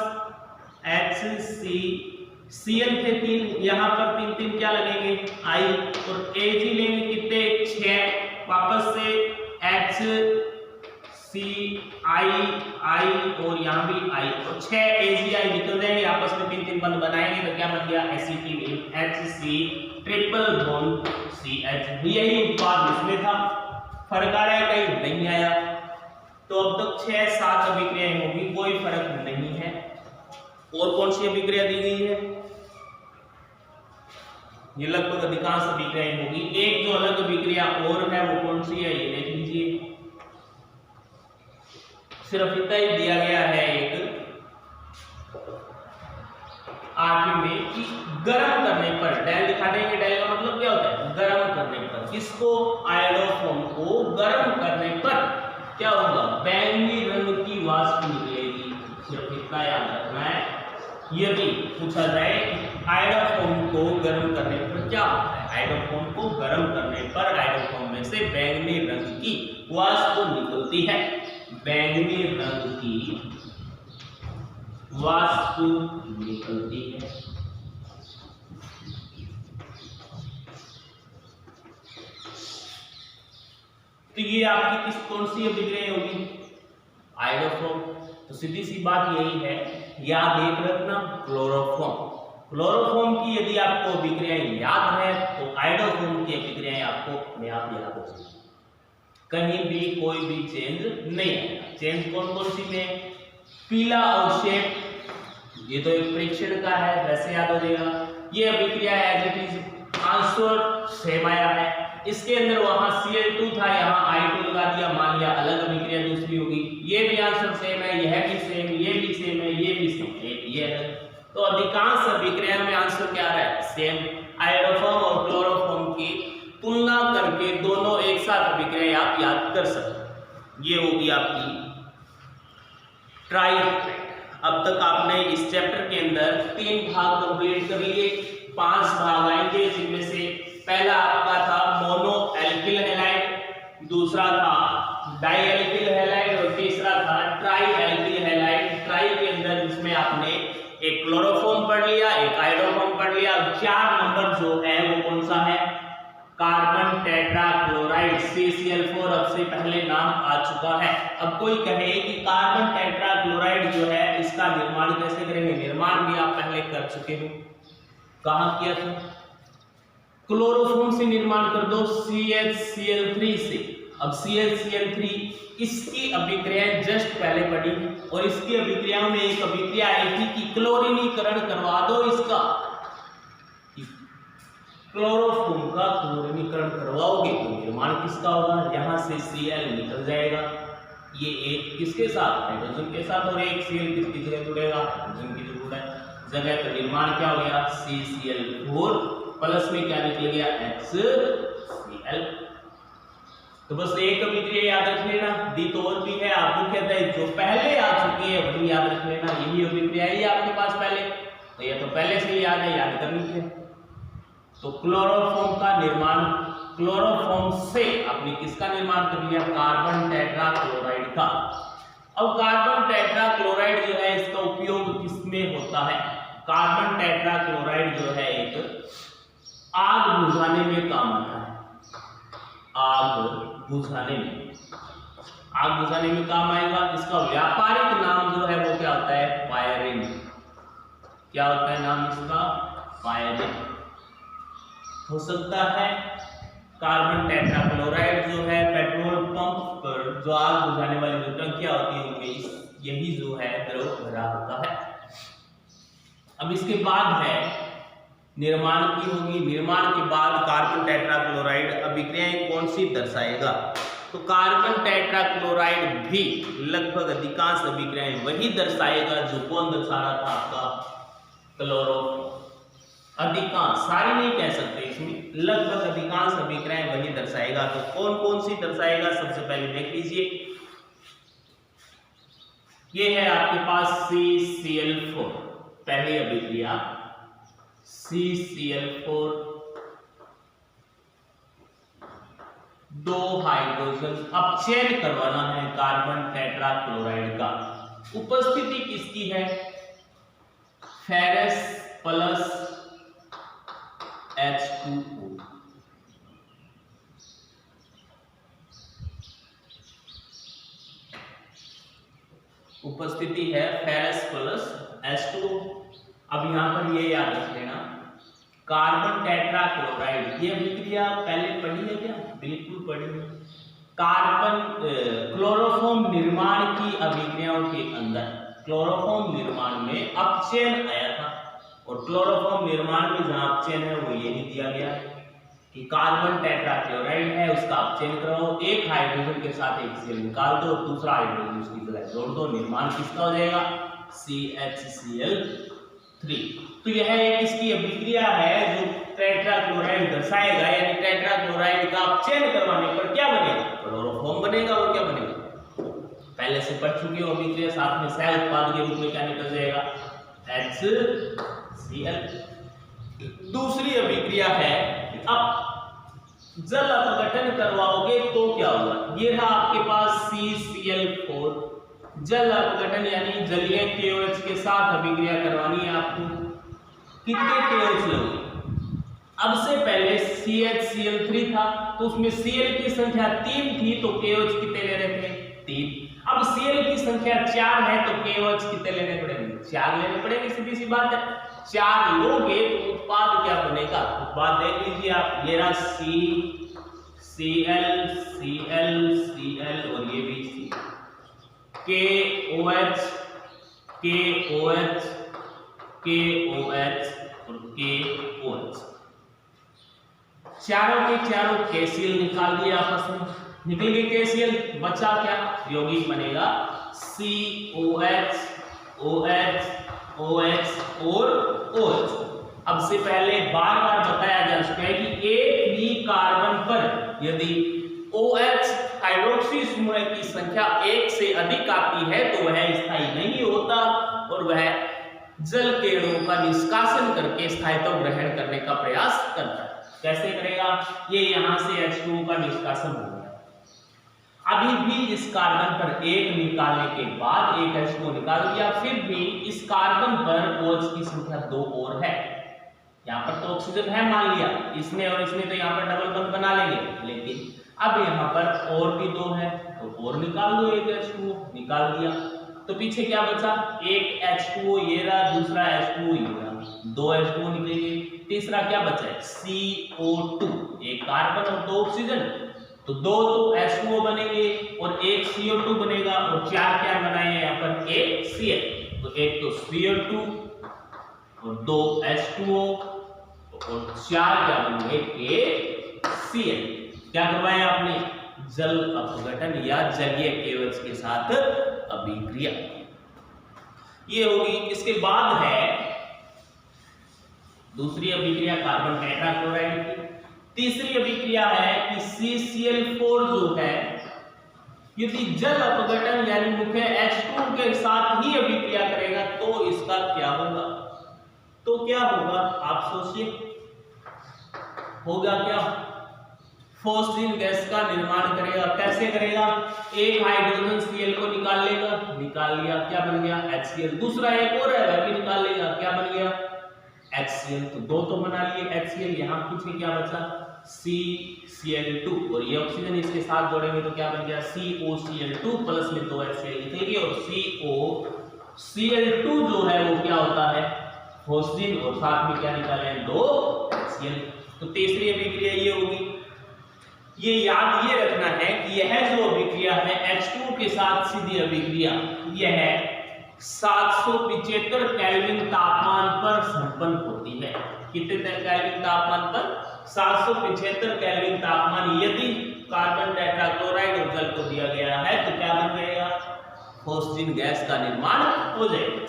HCCl थे 3, यहाँ पर 3 3 क्या लगेंगे I, और Ag लेंगे कितने 6, वापस से HCI और यहाँ भी I, और 6 AgI निकल जाएंगे, आपस में 3 3 बंद बनाएंगे तो क्या बन गया acetylene HC triple bond CH। यही उत्पाद इसमें था, फर्क आ रहा है कहीं नहीं आया। तो अब तक 6-7 अभिक्रियाएं होगी, कोई फर्क नहीं है। और कौन सी अभिक्रिया दी गई है, ये लगभग अधिकांश अभिक्रियाएं होगी। एक जो अलग अभिक्रिया और है वो कौन सी है ये देख लीजिए, सिर्फ इतना ही दिया गया है एक 8वीं में कि गर्म करने पर, डेल दिखा देंगे, डेल का मतलब क्या होता है गर्म करने पर, किसको आयोडोफॉर्म को गर्म करने पर क्या होगा बैंगनी रंग की वाष्प निकलेगी। सिर्फ इतना याद रखना है। यदि पूछा जाए आयोडोफॉर्म को गर्म करने पर क्या होता है, आयोडोफॉर्म को गर्म करने पर आयोडोफॉर्म में से बैंगनी रंग की वाष्प निकलती है, बैंगनी रंग की वाष्प निकलती है। तो ये आपकी किस कौन सी अभिक्रिया होगी आयोडोफॉर्म। तो सीधी सी बात यही है, याद एक रखना क्लोरोफॉर्म। क्लोरोफॉर्म की यदि आपको अभिक्रियाएं याद है तो आयोडोफॉर्म की अभिक्रियाएं आपको अपने आप याद हो जाएगी, कहीं भी कोई भी चेंज नहीं आएगा। चेंज कौन कौन सी में, पीला अवक्षेप, ये तो एक परीक्षण का है वैसे याद हो जाएगा। ये अभिक्रिया as it is answer same आया है, इसके अंदर वहां Cl2 था यहाँ I2 लगा दिया, मान लिया अलग अभिक्रिया दूसरी होगी। ये भी आंसर सेम है, यह भी सेम, ये भी सेम है, ये भी सेम है, ये है। तो अधिकांश अभिक्रिया में आंसर क्या आ रहा है सेम। आयोडोफॉर्म और क्लोरोफॉर्म की तुलना करके दोनों एक साथ अभिक्रिया आप याद कर सकते। ये होगी आपकी ट्राई। अब तक आपने इस चैप्टर के अंदर 3 भाग कंप्लीट कर लिए, 5 भाग आएंगे जिनमें से पहला आपका था मोनो एल्किल हैलाइड, दूसरा था डाई एल्किल हैलाइड और तीसरा था ट्राई एल्किल हैलाइड। ट्राई के अंदर जिसमें आपने एक क्लोरोफॉर्म पढ़ लिया, एक आयोडोफॉर्म पढ़ लिया। 4 नंबर जो है वो कौन सा है कार्बन टेट्राक्लोराइड CCl4, अब से पहले नाम आ चुका है। अब कोई कहे कि कार्बन टेट्राक्लोराइड जो है इसका निर्माण कैसे करेंगे, निर्माण भी आप पहले कर चुके हो, कहां किया था क्लोरोफॉर्म से निर्माण कर दो CHCl3 से। अब ClCl3 इसकी अभिक्रियाएं जस्ट पहले पढ़ी और इसकी अभिक्रियाओं में एक अभिक्रिया आई थी कि क्लोरीनीकरण करवा दो इसका, क्लोरोफॉर्म का क्लोरीनीकरण करवाओगे तो निर्माण किसका होगा, यहां से Cl निकल जाएगा, ये एक किसके साथ, हाइड्रोजन के साथ, और एक Cl किसकी जगह जुड़ेगा, हाइड्रोजन की जगह, तो निर्माण क्या हो गया CCl4 प्लस में क्या निकल गया HCl। तो बस एक अभिक्रिया याद रख लेना, दी तो और भी है, आपको कहता है जो पहले आ चुकी है वही याद रख लेना, यही अभिक्रिया है आपके पास पहले, तो ये तो पहले से ही याद है, याद करनी है। तो क्लोरोफॉर्म का निर्माण, क्लोरोफॉर्म से आपने किसका निर्माण कर लिया, कार्बन टेट्राक्लोराइड का। अब कार्बन टेट्राक्लोराइड जो है इसका उपयोग किसमें होता है, कार्बन टेट्राक्लोराइड जो है एक आग बुझाने में काम आता है, आग बुझाने में काम आएगा। इसका व्यापारिक नाम जो है वो क्या होता है, पायरीन। क्या होता है नाम इसका, पायरीन। हो सकता है कार्बन टेट्राक्लोराइड जो है पेट्रोल पंप पर जो आग बुझाने वाली जो टंकियां होती है उनमें यही जो है द्रव भरा होता है। अब इसके बाद है निर्माण की होगी, निर्माण के बाद कार्बन टेट्राक्लोराइड अभिक्रियाएं कौन सी दर्शाएगा, तो कार्बन टेट्राक्लोराइड भी लगभग अधिकांश अभिक्रियाएं वही दर्शाएगा जो कौन दर्शा रहा था आपका, क्लोरोफॉर्म। अधिकांश, सारी नहीं कह सकते, इसमें लगभग अधिकांश अभिक्रियाएं वही दर्शाएगा। तो कौन कौन सी दर्शाएगा, सबसे पहले देख लीजिए, ये है आपके पास CCl4 पहली अभिक्रिया, CCl4 दो हाइड्रोजन अपचयन करवाना है कार्बन टेट्राक्लोराइड का। उपस्थिति किसकी है, फेरस प्लस H2O। उपस्थिति है फेरस प्लस H2O। अब यहां पर ये याद रख लेना, कार्बन टेट्राक्लोराइड ये अभिक्रिया पहले पढ़ी है क्या, बिल्कुल पढ़ी है। कार्बन क्लोरोफॉर्म निर्माण की अभिक्रियाओं के अंदर क्लोरोफॉर्म निर्माण में अपचयन आया था, और क्लोरोफॉर्म निर्माण में जहां अपचयन है वो यही दिया गया कि कार्बन टेट्राक्लोराइड है उसका अपचयन कराओ, एक हाइड्रोजन के साथ एक Cl निकाल दो, दूसरा हाइड्रोजन उसकी जगह जोड़ दो, निर्माण किसका हो जाएगा CHCl3। तो यह एक इसकी अभिक्रिया है जो टेट्राक्लोराइड दर्शाएगा, यानी टेट्राक्लोराइड का अपचयन करवाने पर क्या बनेगा, क्लोरोफॉर्म बनेगा। वो क्या बनेगा, पहले से पढ़ चुके हो अभिक्रिया, साथ में सह उत्पाद के रूप में क्या निकल जाएगा HCl। दूसरी अभिक्रिया है, अब जल अपघटन करवाओगे तो क्या होगा, ये रहा आपके पास CCl4 जल अपघटन यानी जलीय KOH के साथ अभिक्रिया करवानी है आपको। कितने KOH लोगे, अब से पहले CHCl3 था तो उसमें Cl की संख्या 3 थी तो KOH कितने ले रहे थे, 3। अब Cl की संख्या 4 है तो KOH कितने लेने पड़ेंगे, 4 लेने पड़ेंगे, सीधी सी बात है। 4 लोगे तो उत्पाद क्या बनेगा, उत्पाद देख लीजिए आप, ये रहा CCl Cl और ये भी C, KOH KOH KOH और KOH, चारों के चारों KCl निकाल दिए आपस में, निकल गए KCl, बचा क्या, यौगिक बनेगा COH OH OH और OH। अब से पहले बार बार बताया जा चुका है कि एक ही कार्बन पर यदि OH हाइड्रोक्सी समूह की संख्या 1 से अधिक आती है तो वह स्थायी नहीं होता और वह जल के अणुओं का निष्कासन करके स्थायित्व ग्रहण करने का प्रयास करता है। कैसे करेगा, ये यहां से H2O का निष्कासन हो गया। अभी भी इस कार्बन पर एक निकालने के बाद एक H2O निकाल दिया, फिर भी इस कार्बन पर OH की संख्या 2 और है। यहाँ पर तो ऑक्सीजन है मान लिया, इसने और इसने तो यहाँ पर डबल बंद बना लेंगे, लेकिन अब यहाँ पर और भी 2 है तो और निकाल दो, एक H2O निकाल दिया तो पीछे क्या बचा, एक H2O ये रहा, दूसरा H2O ये रहा, 2 H2O निकलेंगे, तीसरा क्या बचा है CO2, एक कार्बन और 2 ऑक्सीजन, तो 2 तो H2O बनेंगे और 1 CO2 बनेगा और 4 क्या बनाए हैं यहाँ पर एक Cl। तो एक तो CO2 और 2 H2O और 4 क्या बनेंगे एक Cl। क्या करवाया आपने, जल अपघटन या जलीय केवच के साथ अभिक्रिया, ये होगी। इसके बाद है दूसरी अभिक्रिया कार्बन टेट्राक्लोराइड की। तीसरी अभिक्रिया है कि CCl4 जो है यदि जल अपघटन यानी मुख्य H2 के साथ ही अभिक्रिया करेगा तो इसका क्या होगा, तो क्या होगा आप सोचिए, होगा क्या, फॉस्फिन गैस का निर्माण करेगा। कैसे करेगा, एक हाइड्रोजन Cl को निकाल लेगा, निकाल लिया, क्या बन गया HCl। दूसरा एक और है वह भी निकाल लेगा, क्या बन गया HCl। तो 2 तो बना लिए HCl, यहां पीछे क्या बचा CCl2 और ये ऑक्सीजन इसके साथ जोड़ेंगे तो क्या बन गया COCl2 प्लस में 2 HCl लिखेंगे और COCl2 जो है वो क्या होता है फॉस्फिन और साथ में क्या निकाले 2 HCl। तो तीसरी अभिक्रिया ये होगी। ये याद ये रखना है कि यह जो अभिक्रिया है H2 के साथ सीधी अभिक्रिया यह 775 केल्विन तापमान पर संपन्न होती है। कितने केल्विन तापमान पर 775 केल्विन तापमान यदि कार्बन टेट्राक्लोराइड और जल को दिया गया है तो क्या बन जाएगा फॉस्फिन गैस का निर्माण हो जाएगा।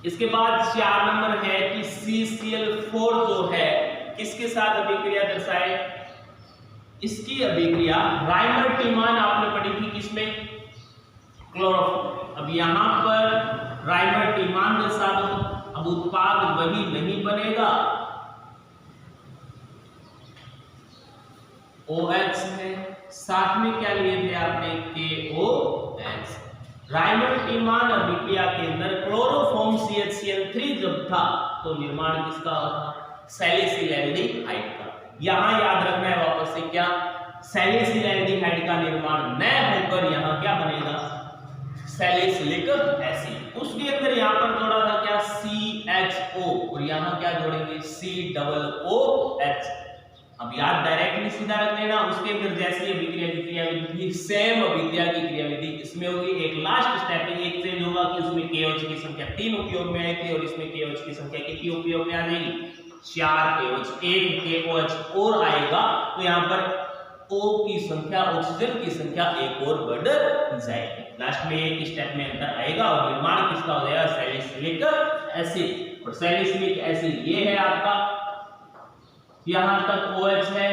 इसके बाद 4 नंबर है कि CCl4 जो है किसके साथ अभिक्रिया दर्शाए, इसकी अभिक्रिया राइमर-टीमान आपने पढ़ी थी किसमें क्लोरोफॉर्म। अब यहां पर राइमर-टीमान दर्शा दो, अब उत्पाद वही नहीं बनेगा OH में, साथ में क्या लिए थे आपने KOH। राइमर-टीमान अभिक्रिया के अंदर क्लोरोफॉर्म CHCl3 जब था तो निर्माण किसका था सैलिसिल एल्डिहाइड का। यहां याद रखना है वापस से क्या सैलिसिल एल्डिहाइड का निर्माण न होकर यहां क्या बनेगा सैलिसिलिक एसिड। उसके अंदर यहां पर जोड़ा था क्या CHO और यहां क्या जोड़ेंगे COOH। अब याद डायरेक्टली सीधा रख लेना, उसके अंदर जैसी अभिक्रिया की क्रियाविधि सेम अभिक्रिया की क्रियाविधि इसमें होगी। एक लास्ट स्टेप है, एक चेंज होगा कि उसमें KOH की संख्या 3 उपयोग में आई थी और इसमें KOH की संख्या कितनी उपयोग में आ जाएगी 4 KOH, एक KOH और आएगा तो यहाँ पर O की संख्या ऑक्सीजन की संख्या एक और बढ़ जाएगी। लास्ट में एक स्टेप में अंतर आएगा और निर्माण किसका हो जाएगा सैलिसिलिक एसिड। और सैलिसिलिक एसिड ये है आपका, यहां तक OH है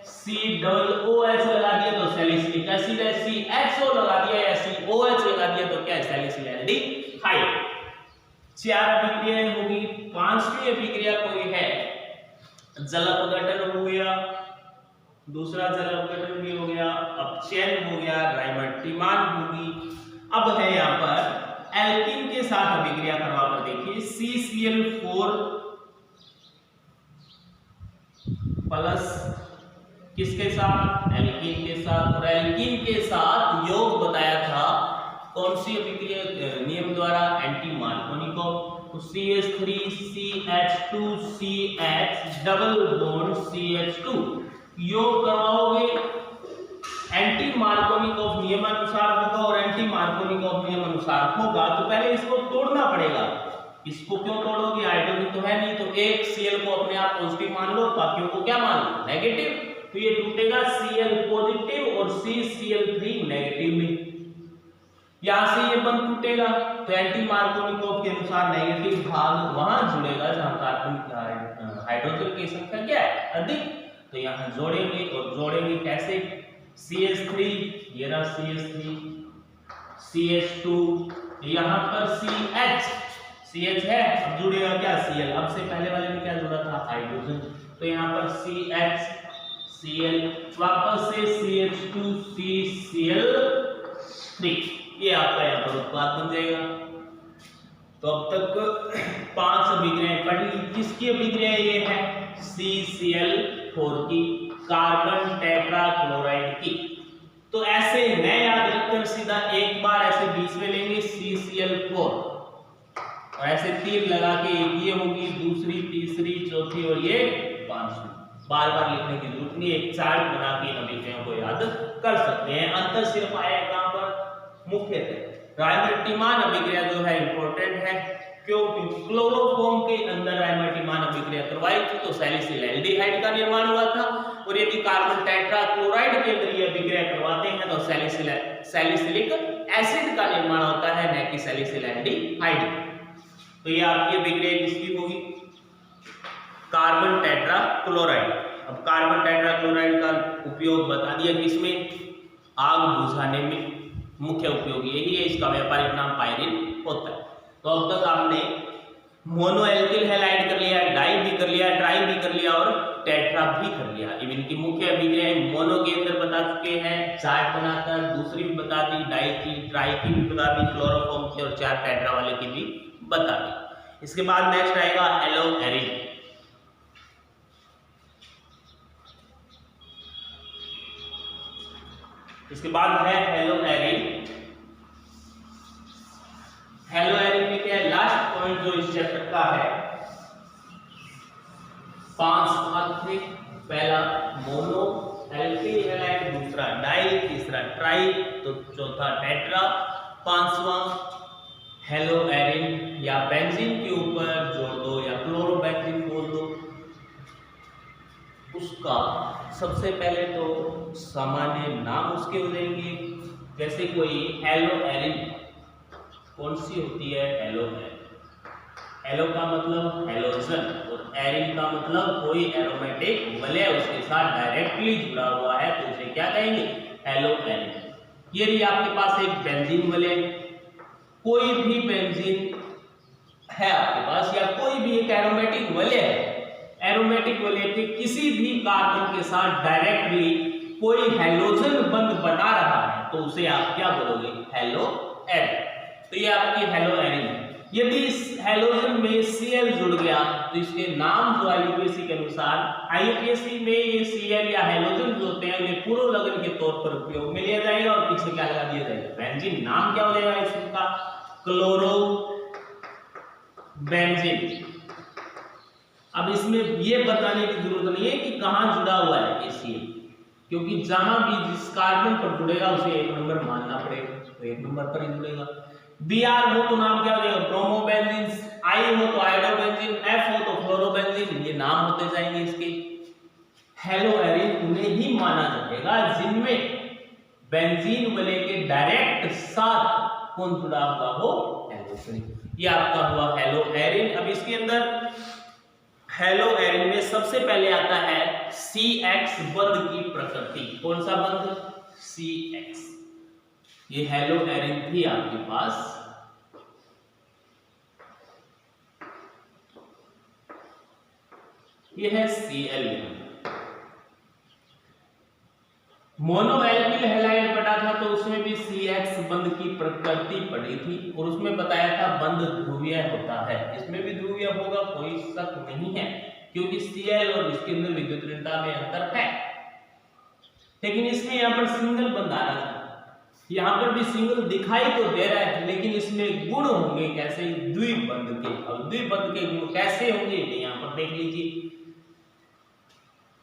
COOH लगा दिया तो सैलिसिलिक एसिड है, CHO लगा दिया या COH लगा दिया तो क्या है सैलिसिल एल्डिहाइड। 4 अभिक्रियाएं होगी। 5वीं अभिक्रिया कोई है जल अपघटन हो गया, दूसरा जल अपघटन भी हो गया, अपचयन हो गया, राइमर-टीमान होगी। अब है यहाँ पर एल्कीन के साथ अभिक्रिया करवा कर देखिए CCl4 प्लस किसके साथ एल्कीन के साथ, और एल्कीन के साथ योग बताया था कौन सी अभिक्रिया नियम द्वारा एंटी मार्कोनिकोव। तो CH3 CH2 CH double bond CH2 योग करवाओगे एंटी मार्कोनिकोव नियमानुसार होगा और एंटी मार्कोनिकोव नियम अनुसार होगा तो पहले इसको तोड़ना पड़ेगा। इसको क्यों तोड़ोगे, हाइड्रोजन तो है नहीं, तो एक Cl को अपने आप पॉजिटिव मान लो, बाकियों को क्या मान लो नेगेटिव। तो ये टूटेगा Cl पॉजिटिव और CCl3 नेगेटिव में, यहां से ये बंद टूटेगा तो एंटी मार्कोनिकोव के अनुसार नेगेटिव भाग वहां जुड़ेगा जहां कार्बन हाइड्रोजन की संख्या क्या है अधिक। तो यहां जोड़ेंगे और जोड़ेंगे कैसे CH3 ये रहा CH3 CH2 यहां पर CH है, अब जुड़ेगा क्या Cl। अब से पहले वाले में क्या जुड़ा था हाइड्रोजन, तो यहां पर CH Cl वापस से CH2 CCl3 ये आपका यहाँ पर उत्पाद बन जाएगा। तो अब तक 5 अभिक्रियाएं पढ़ ली। किसकी अभिक्रिया ये है CCl4 की, कार्बन टेट्राक्लोराइड की। तो ऐसे न याद रखकर सीधा एक बार ऐसे बीच में लेंगे CCl4 और ऐसे तीर लगा के एक ये होगी, दूसरी, तीसरी, चौथी और ये 5वीं। बार बार लिखने की जरूरत नहीं, एक चार्ट बना के इन अभिक्रियाओं को याद कर सकते हैं। अंतर सिर्फ आया कहां पर, मुख्यतः रायमर्टिमान अभिक्रिया जो है इंपॉर्टेंट है, क्योंकि क्लोरोफॉर्म के अंदर रायमर्टिमान अभिक्रिया करवाई थी तो सैलिसिल एल्डिहाइड का निर्माण हुआ था, और यदि कार्बन टेट्राक्लोराइड के अंदर ये अभिक्रिया करवाते हैं तो सैलिसिलिक एसिड का निर्माण होता है, न कि सैलिसिल एल्डिहाइड। तो ये आपकी अभिक्रिया किसकी होगी, कार्बन टेट्राक्लोराइड। अब कार्बन टेट्राक्लोराइड का उपयोग बता दिया किसमें, आग बुझाने में मुख्य उपयोग यही है, इसका व्यापारिक नाम पायरिन होता है। तो अब तक आपने मोनो एल्किल हैलाइड कर लिया, डाई भी कर लिया, ट्राई भी कर लिया और टेट्रा भी कर लिया। इनकी मुख्य अभिक्रियाएं मोनो के अंदर बता चुके हैं चार्ट बनाकर, दूसरी भी बता दी डाई की, ट्राई की भी बता दी, क्लोरोफॉर्म की, और 4 टेट्रा वाले की भी बता दी। इसके बाद नेक्स्ट आएगा हेलो एरिन। इसके बाद है हेलो एरिन। हेलो एरिन में क्या है, लास्ट पॉइंट जो इस चैप्टर का है, 5 भाग थे, पहला मोनो एल्किल हैलाइड, दूसरा डाई, तीसरा ट्राई, तो चौथा टेट्रा, 5वां हेलो एरिन या बेंजीन के ऊपर जोड़ दो या क्लोरोबेंजीन बोल दो। उसका सबसे पहले तो सामान्य नाम उसके हो जाएंगे, जैसे कोई हेलो एरिन कौन सी होती है, हेलो एरिन। हेलो का मतलब हेलोजन और एरिन का मतलब कोई एरोमेटिक वलय उसके साथ डायरेक्टली जुड़ा हुआ है, तो उसे क्या कहेंगे, हेलो एरिन। यदि आपके पास एक बेंजीन वलय, कोई भी बेंजीन है आपके पास, या कोई भी एक एरोमेटिक वलय है, एरोमेटिक वलय के किसी भी कार्बन के साथ डायरेक्टली कोई हेलोजन बंध बना रहा है, तो उसे आप क्या बोलोगे, हेलो एरिन। तो ये आपकी हेलो एरिन है। यदि इस हेलोजन में Cl जुड़ गया तो इसके नाम जो IUPAC के अनुसार, IUPAC में ये Cl या हेलोजन जो होते हैं उन्हें पूर्व लग्न के तौर पर उपयोग में लिया जाएगा, और पीछे क्या लगा दिया जाएगा, बेंजीन। नाम क्या हो जाएगा इसका, क्लोरो बेंजीन। अब इसमें ये बताने की जरूरत नहीं है कि कहां जुड़ा हुआ है Cl, क्योंकि जहां भी जिस कार्बन पर जुड़ेगा उसे 1 नंबर मानना पड़ेगा, तो 1 नंबर पर ही जुड़ेगा। Br हो तो नाम क्या हो जाएगा, ब्रोमोबेंजीन, I हो तो आयोडोबेंजीन, F हो तो फ्लोरोबेंजीन, ये नाम होते जाएंगे इसके। हेलो एरिन उन्हें ही माना जाएगा जिनमें बेंजीन वलय के डायरेक्ट साथ कौन जुड़ा हुआ हो, हेलोजन। ये आपका हुआ हेलो एरिन। अब इसके अंदर हेलो एरिन में सबसे पहले आता है CX बंध की प्रकृति। कौन सा बंध, CX। ये हेलो एरिन थी आपके पास, ये है Cl। मोनो एल्किल हैलाइड पढ़ा था तो उसमें भी CX बंध की प्रकृति पढ़ी थी, और उसमें बताया था बंध ध्रुवीय होता है। इसमें भी ध्रुवीय होगा, कोई शक नहीं है, क्योंकि Cl और इसके अंदर विद्युत ऋणता में अंतर है। लेकिन इसमें यहाँ पर सिंगल बंध आ रहा था, यहाँ पर भी सिंगल दिखाई तो दे रहा है, लेकिन इसमें गुण होंगे कैसे, द्विबंध के। अब द्विबंध के गुण कैसे होंगे यहाँ पर देख लीजिए।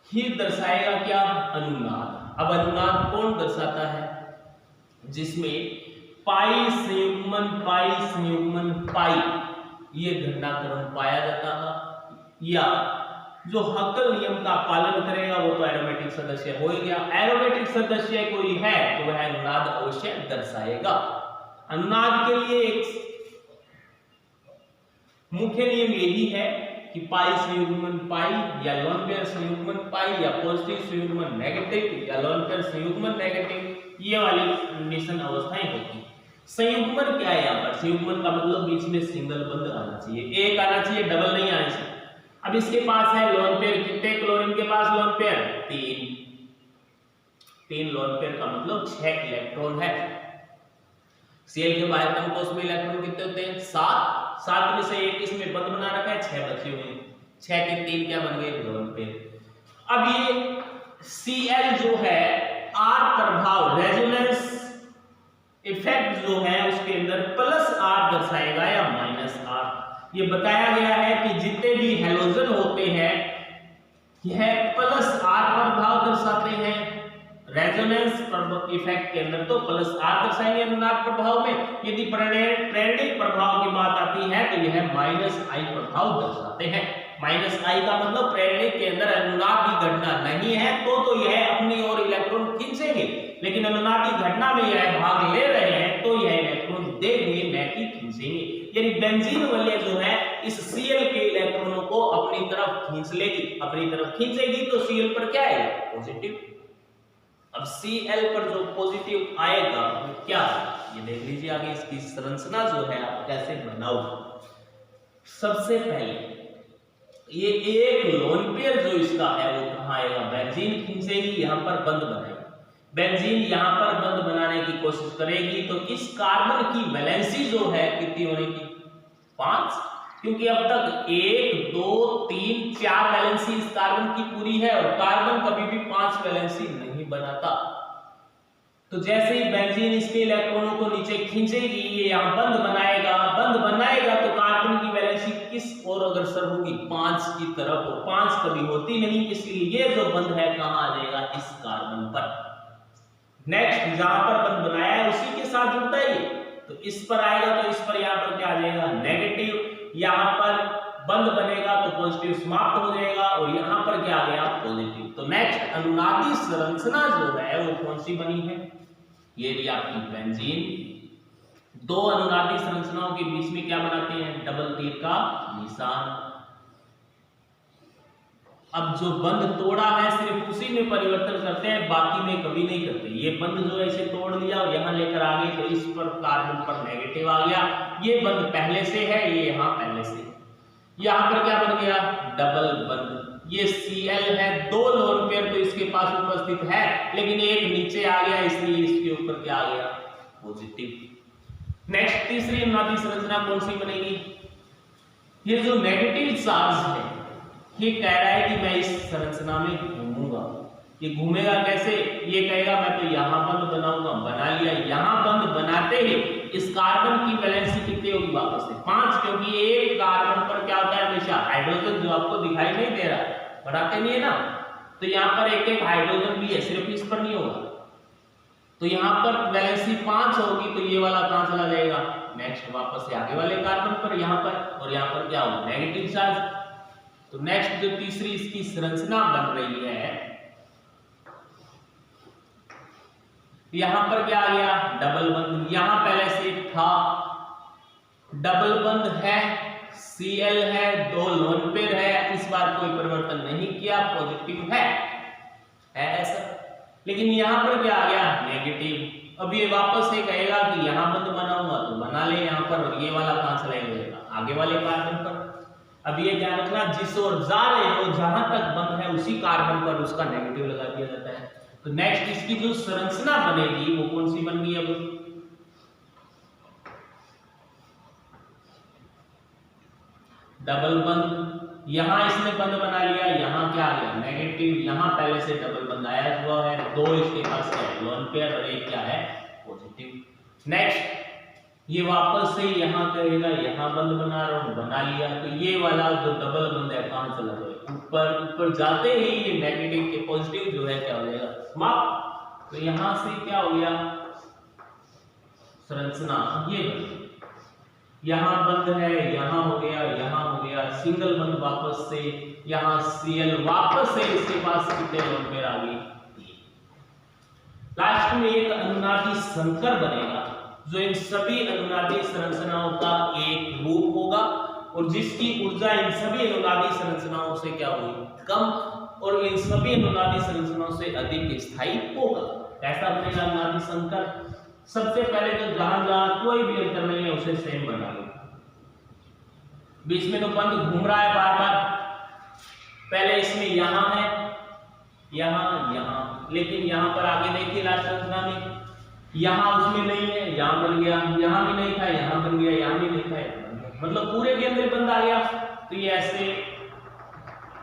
ये दर्शाएगा क्या, अनुनाद। अब अनुनाद कौन दर्शाता है, जिसमें पाई संयुग्मन पाई ये घटनाक्रम पाया जाता है, या जो हक्कल नियम का पालन करेगा वो तो एरोमेटिक सदस्य हो ही गया। एरोमेटिक सदस्य कोई है तो वह अनुनाद अवश्य दर्शाएगा। अनुनाद के लिए एक मुख्य नियम यही है कि पाई संयुग्मन पाई, या लोन पेयर संयुग्मन पाई, या पॉजिटिव संयुग्मन नेगेटिव, या लोन पेयर संयुग्मन नेगेटिव, ये वाली कंडीशन अवस्थाएं होती। संयुग्मन क्या है, यहाँ पर संयुग्मन का मतलब बीच में सिंगल बंध आना चाहिए, एक आना चाहिए, डबल नहीं आना चाहिए। अब इसके पास है लोन पेयर, कितने क्लोरीन के पास लोन पेयर, 3 लोन पेयर का मतलब 6 इलेक्ट्रॉन है। Cl के बाह्यतम कोश में इलेक्ट्रॉन कितने होते हैं, 7 में से एक इसमें बंध बना रखा है, 6 बचे हुए हैं, 6 के 3 क्या बन गए, लोन पेयर। अब ये Cl जो है R प्रभाव रेजोनेंस इफेक्ट जो है उसके अंदर +R दर्शाएगा या -R। ये बताया गया है कि जितने भी हेलोजन होते हैं यह प्लस आर प्रभाव दर्शाते हैं रेजोनेंस इफेक्ट के अंदर, तो प्लस आर दर्शाएंगे अनुनाद प्रभाव में। यदि प्रेरणिक प्रभाव की बात आती है तो यह माइनस आई प्रभाव दर्शाते हैं। माइनस आई का मतलब प्रेरणिक के अंदर अनुनाद की घटना नहीं है तो यह अपनी ओर इलेक्ट्रॉन खींचेंगे, लेकिन अनुनाद की घटना में यह भाग ले रहे हैं तो यह इलेक्ट्रॉन देंगे न कि खींचेंगे। यानी बेंजीन वलय जो है इस Cl के इलेक्ट्रॉनों को अपनी तरफ खींच लेगी, अपनी तरफ खींचेगी तो Cl पर क्या आएगा? पॉजिटिव। अब Cl पर जो पॉजिटिव आएगा वो क्या है ये देख लीजिए आगे। इसकी संरचना जो है आप कैसे बनाओगे। सबसे पहले ये एक लोन पेयर जो इसका है वो कहां आएगा? बेंजीन खींचेगी, यहां पर बंद बनाएगी। बेंजीन यहां पर बंद बनाने की कोशिश करेगी तो इस कार्बन की वैलेंसी जो है कितनी होने की? 5, क्योंकि अब तक 1 2 3 4 वैलेंसी इस कार्बन की पूरी है और कार्बन कभी भी 5 वैलेंसी नहीं बनाता। तो जैसे ही बेंजीन इसके इलेक्ट्रॉनों को नीचे खींचेगी ये यहां बंद बनाएगा तो कार्बन की वैलेंसी किस ओर अग्रसर होगी? 5 की तरफ। और 5 कभी होती नहीं, इसलिए ये जो बंद है कहां आ जाएगा? इस कार्बन पर। नेक्स्ट जहां पर बंद बनाया है उसी के साथ जुड़ता है ये, तो इस पर आएगा तो इस पर यहां पर क्या आ जाएगा? नेगेटिव। यहां पर बंद बनेगा तो पॉजिटिव समाप्त हो जाएगा और यहां पर क्या आ गया? पॉजिटिव। तो नेक्स्ट अनुनादी संरचना जो है वो कौन सी बनी है? ये भी आपकी बेंजीन। दो अनुनादी संरचनाओं के बीच में क्या बनाते हैं? डबल तीर का निशान। अब जो बंद तोड़ा है सिर्फ उसी में परिवर्तन करते हैं, बाकी में कभी नहीं करते। ये बंद जो है इसे तोड़ लिया और यहां लेकर आ गए तो इस पर कार्बन पर नेगेटिव आ गया। ये बंद पहले से है, ये यहां पहले से। यहां पर क्या बन गया? डबल बंद। ये Cl है, 2 लोन पेयर तो इसके पास उपस्थित है, लेकिन एक नीचे आ गया इसलिए इसके ऊपर क्या आ गया? पॉजिटिव। नेक्स्ट तीसरी अनुनादी संरचना कौन सी बनेगी? ये जो नेगेटिव चार्ज है ये कह रहा है कि मैं इस संरचना में घूमूंगा। ये घूमेगा कैसे? ये कहेगा मैं तो यहां बंद बनाऊंगा, बना लिया। यहां बंद बनाते ही इस कार्बन की वैलेंसी कितनी होगी? वापस से 5, क्योंकि एक कार्बन पर क्या होता है हमेशा? हाइड्रोजन जो आपको दिखाई नहीं दे रहा, बढ़ाते नहीं है ना, तो यहां पर एक एक हाइड्रोजन भी है, सिर्फ इस पर नहीं होगा। तो यहां पर वैलेंसी 5 होगी तो ये वाला कहां चला जाएगा? नेक्स्ट वापस से आगे वाले कार्बन पर, यहां पर, और यहां पर क्या होगा? Negative charge. तो नेक्स्ट जो तीसरी इसकी संरचना बन रही है, यहां पर क्या आ गया? डबल बंद। यहां पहले से था डबल बंद है, Cl है, 2 लोन पेयर है, इस बार कोई परिवर्तन नहीं किया, पॉजिटिव है ऐसा। लेकिन यहां पर क्या आ गया? नेगेटिव। अब ये वापस से कहेगा कि यहां बंद बनाऊंगा तो बना ले यहां पर, और ये वाला कहां चला जाएगा? आगे वाले कार्बन पर। अब ये ध्यान रखना जिस ओर जा रहे हो जहां तक बंद है उसी कार्बन पर उसका नेगेटिव लगा दिया जाता है। तो नेक्स्ट इसकी जो संरचना बनेगी वो कौन सी बन गई? अब डबल बंद। यहां इसने बंद बना लिया, यहां क्या आ गया? नेगेटिव। यहां पहले से डबल बंद आया हुआ है, 2 इसके पास क्या है? लोन पेयर, और एक क्या है? पॉजिटिव। नेक्स्ट ये वापस से यहां कहेगा यहां बंद बना रहा हूं, बना लिया। तो ये वाला जो डबल बंद है कहां चला जाएगा? ऊपर। ऊपर जाते ही ये नेगेटिव के पॉजिटिव जो है क्या हो जाएगा? समाप्त। तो यहां से क्या हो गया? संरचना ये यहां बंद है, यहां हो गया, यहां हो गया, सिंगल बंद वापस से, यहां Cl वापस से इसके पास कितने लोन पेयर आ गई? लास्ट में एक अनुनादी संकर बनेगा जो इन सभी अनुनादी संरचनाओं का एक रूप होगा और जिसकी ऊर्जा इन सभी अनुनादी संरचनाओं से क्या होगी? कम, और इन सभी अनुनादी संरचनाओं से अधिक स्थायी होगा। ऐसा बनेगा अनुनादी संकर। सबसे पहले तो जहां जहां कोई भी अंतर नहीं है उसे सेम बना लो। बीच में तो बंद घूम रहा है बार बार, पहले इसमें यहां है, यहां, यहां, लेकिन यहां पर आगे देखिए लास्ट संरचना में यहां उसमें नहीं है, यहां बन गया, यहां भी नहीं था, यहां बन गया, यहां भी नहीं था, यहां बन गया, मतलब पूरे के अंदर बंद आ गया। तो ये ऐसे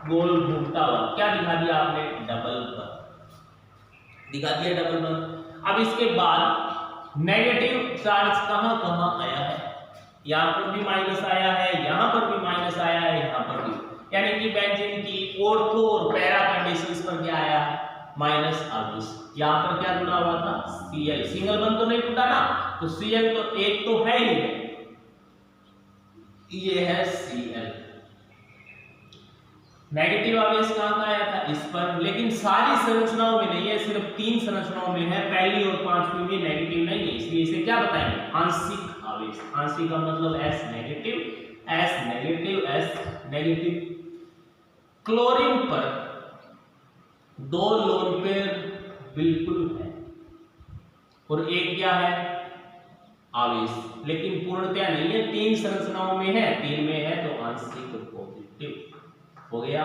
गोल घूमता हुआ क्या दिखा दिया आपने? डबल बंद दिखा दिया, डबल बंद। अब इसके बाद नेगेटिव चार्ज कहां कहां आया है? यहां पर भी माइनस आया है, यहां पर भी माइनस आया है, यहां पर भी, यानी कि बेंजीन की ऑर्थो और पैरा माइनस आवेश। यहाँ पर क्या जुड़ा हुआ था? Cl। सिंगल बंद तो नहीं टूटा ना, तो Cl तो एक तो है ही है, ये है Cl। नेगेटिव आवेश कहां का आया था? इस पर। लेकिन सारी संरचनाओं में नहीं है, सिर्फ 3 संरचनाओं में है, पहली और 5वीं में नेगेटिव नहीं है, इसलिए इसे क्या बताएंगे? आंशिक आवेश। आंशिक का मतलब S negative, S negative, S negative. Chlorine पर 2 लोन पेयर बिल्कुल है और एक क्या है? आवेश, लेकिन पूर्णतया नहीं है, 3 संरचनाओं में है, 3 में है तो आंशिक पॉजिटिव हो गया।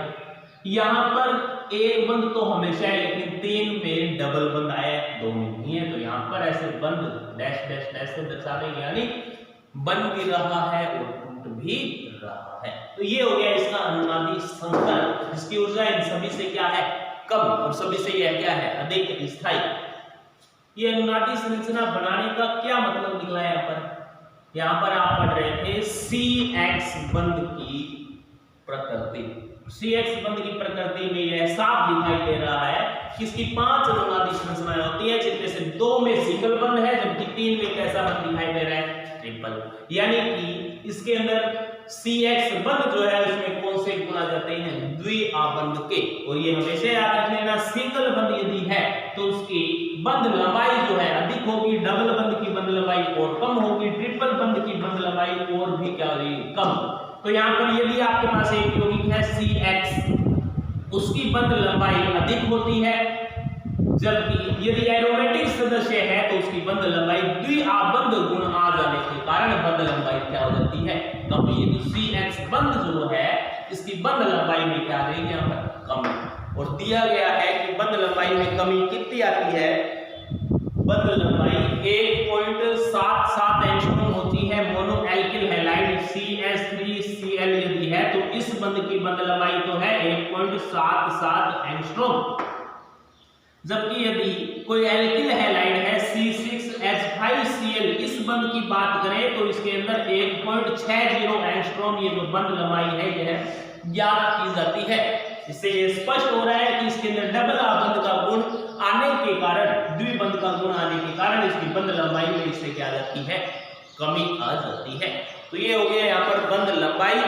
यहां पर एक बंद तो हमेशा है, लेकिन 3 में डबल बंद आया है, 2 में नहीं है, तो यहां पर ऐसे बंद डैश डैश डैश से दर्शा देंगे, यानी बन भी रहा है और टूट भी रहा है। तो ये हो गया इसका अनुनादी संकर, जिसकी ऊर्जा इन सभी से क्या है? कम, और सभी से यह क्या है? अधिक स्थायी। ये अनुनादी संरचना बनाने का क्या मतलब निकला है? यहाँ पर आप पढ़ रहे थे CX बंद की प्रकृति। CX बंद की प्रकृति में यह साफ दिखाई दे रहा है कि इसकी 5 अनुनादी संरचनाएं होती है, जिनमें से 2 में सिंगल बंद है, जबकि 3 में कैसा बंद दिखाई दे रहा है? ट्रिपल। यानी कि इसके अंदर CX बंद जो है उसमें कौन से गुण आ जाते हैं? द्विआबंध के। और ये हमेशा याद रख लेना, सिंगल बंद यदि है तो उसकी बंद लंबाई जो है अधिक होगी, डबल बंद की बंद लंबाई और कम होगी, ट्रिपल बंद की बंद लंबाई और भी क्या होगी? कम। तो यहाँ पर यदि आपके पास एक यौगिक है CX, उसकी बंद लंबाई अधिक होती है, जबकि यदि एरोमेटिक सदस्य है तो उसकी बंद लंबाई द्विआबंध गुण आ जाने के कारण बंद लंबाई क्या हो जाती है? कम। यदि CX बंद जो है इसकी बंद लंबाई में क्या आ जाएगी? यहाँ पर कमी। और दिया गया है कि बंद लंबाई में कमी कितनी आती है? बंद लंबाई 1.77 एंगस्ट्रॉम होती है। मोनो एल्किल हैलाइड CH3Cl यदि है तो इस बंद की बंद लंबाई तो है 1.77 एंगस्ट्रॉम, जबकि यदि कोई एल्किल हैलाइड है C6H5Cl, इस बंद की बात करें तो इसके अंदर 1.60 एंगस्ट्रॉम ये जो बंद लंबाई है यह ज्ञात की जाती है। इससे ये स्पष्ट हो रहा है कि इसके अंदर डबल आबंध का गुण आने के कारण, द्विबंध का गुण आने के कारण इसकी बंद लंबाई में इससे क्या जाती है? कमी आ जाती है। तो ये हो गया यहाँ पर बंद लंबाई,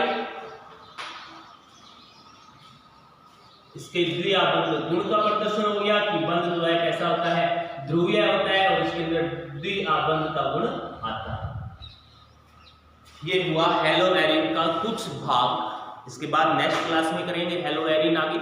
इसके द्विआबंध गुण का प्रदर्शन हो गया कि बंद जो है कैसा होता है? ध्रुवीय होता है और इसके अंदर द्विआबंध का गुण आता है। ये हुआ हेलो एरिन का कुछ भाग। इसके बाद नेक्स्ट क्लास में करेंगे हेलो एरिन आगे।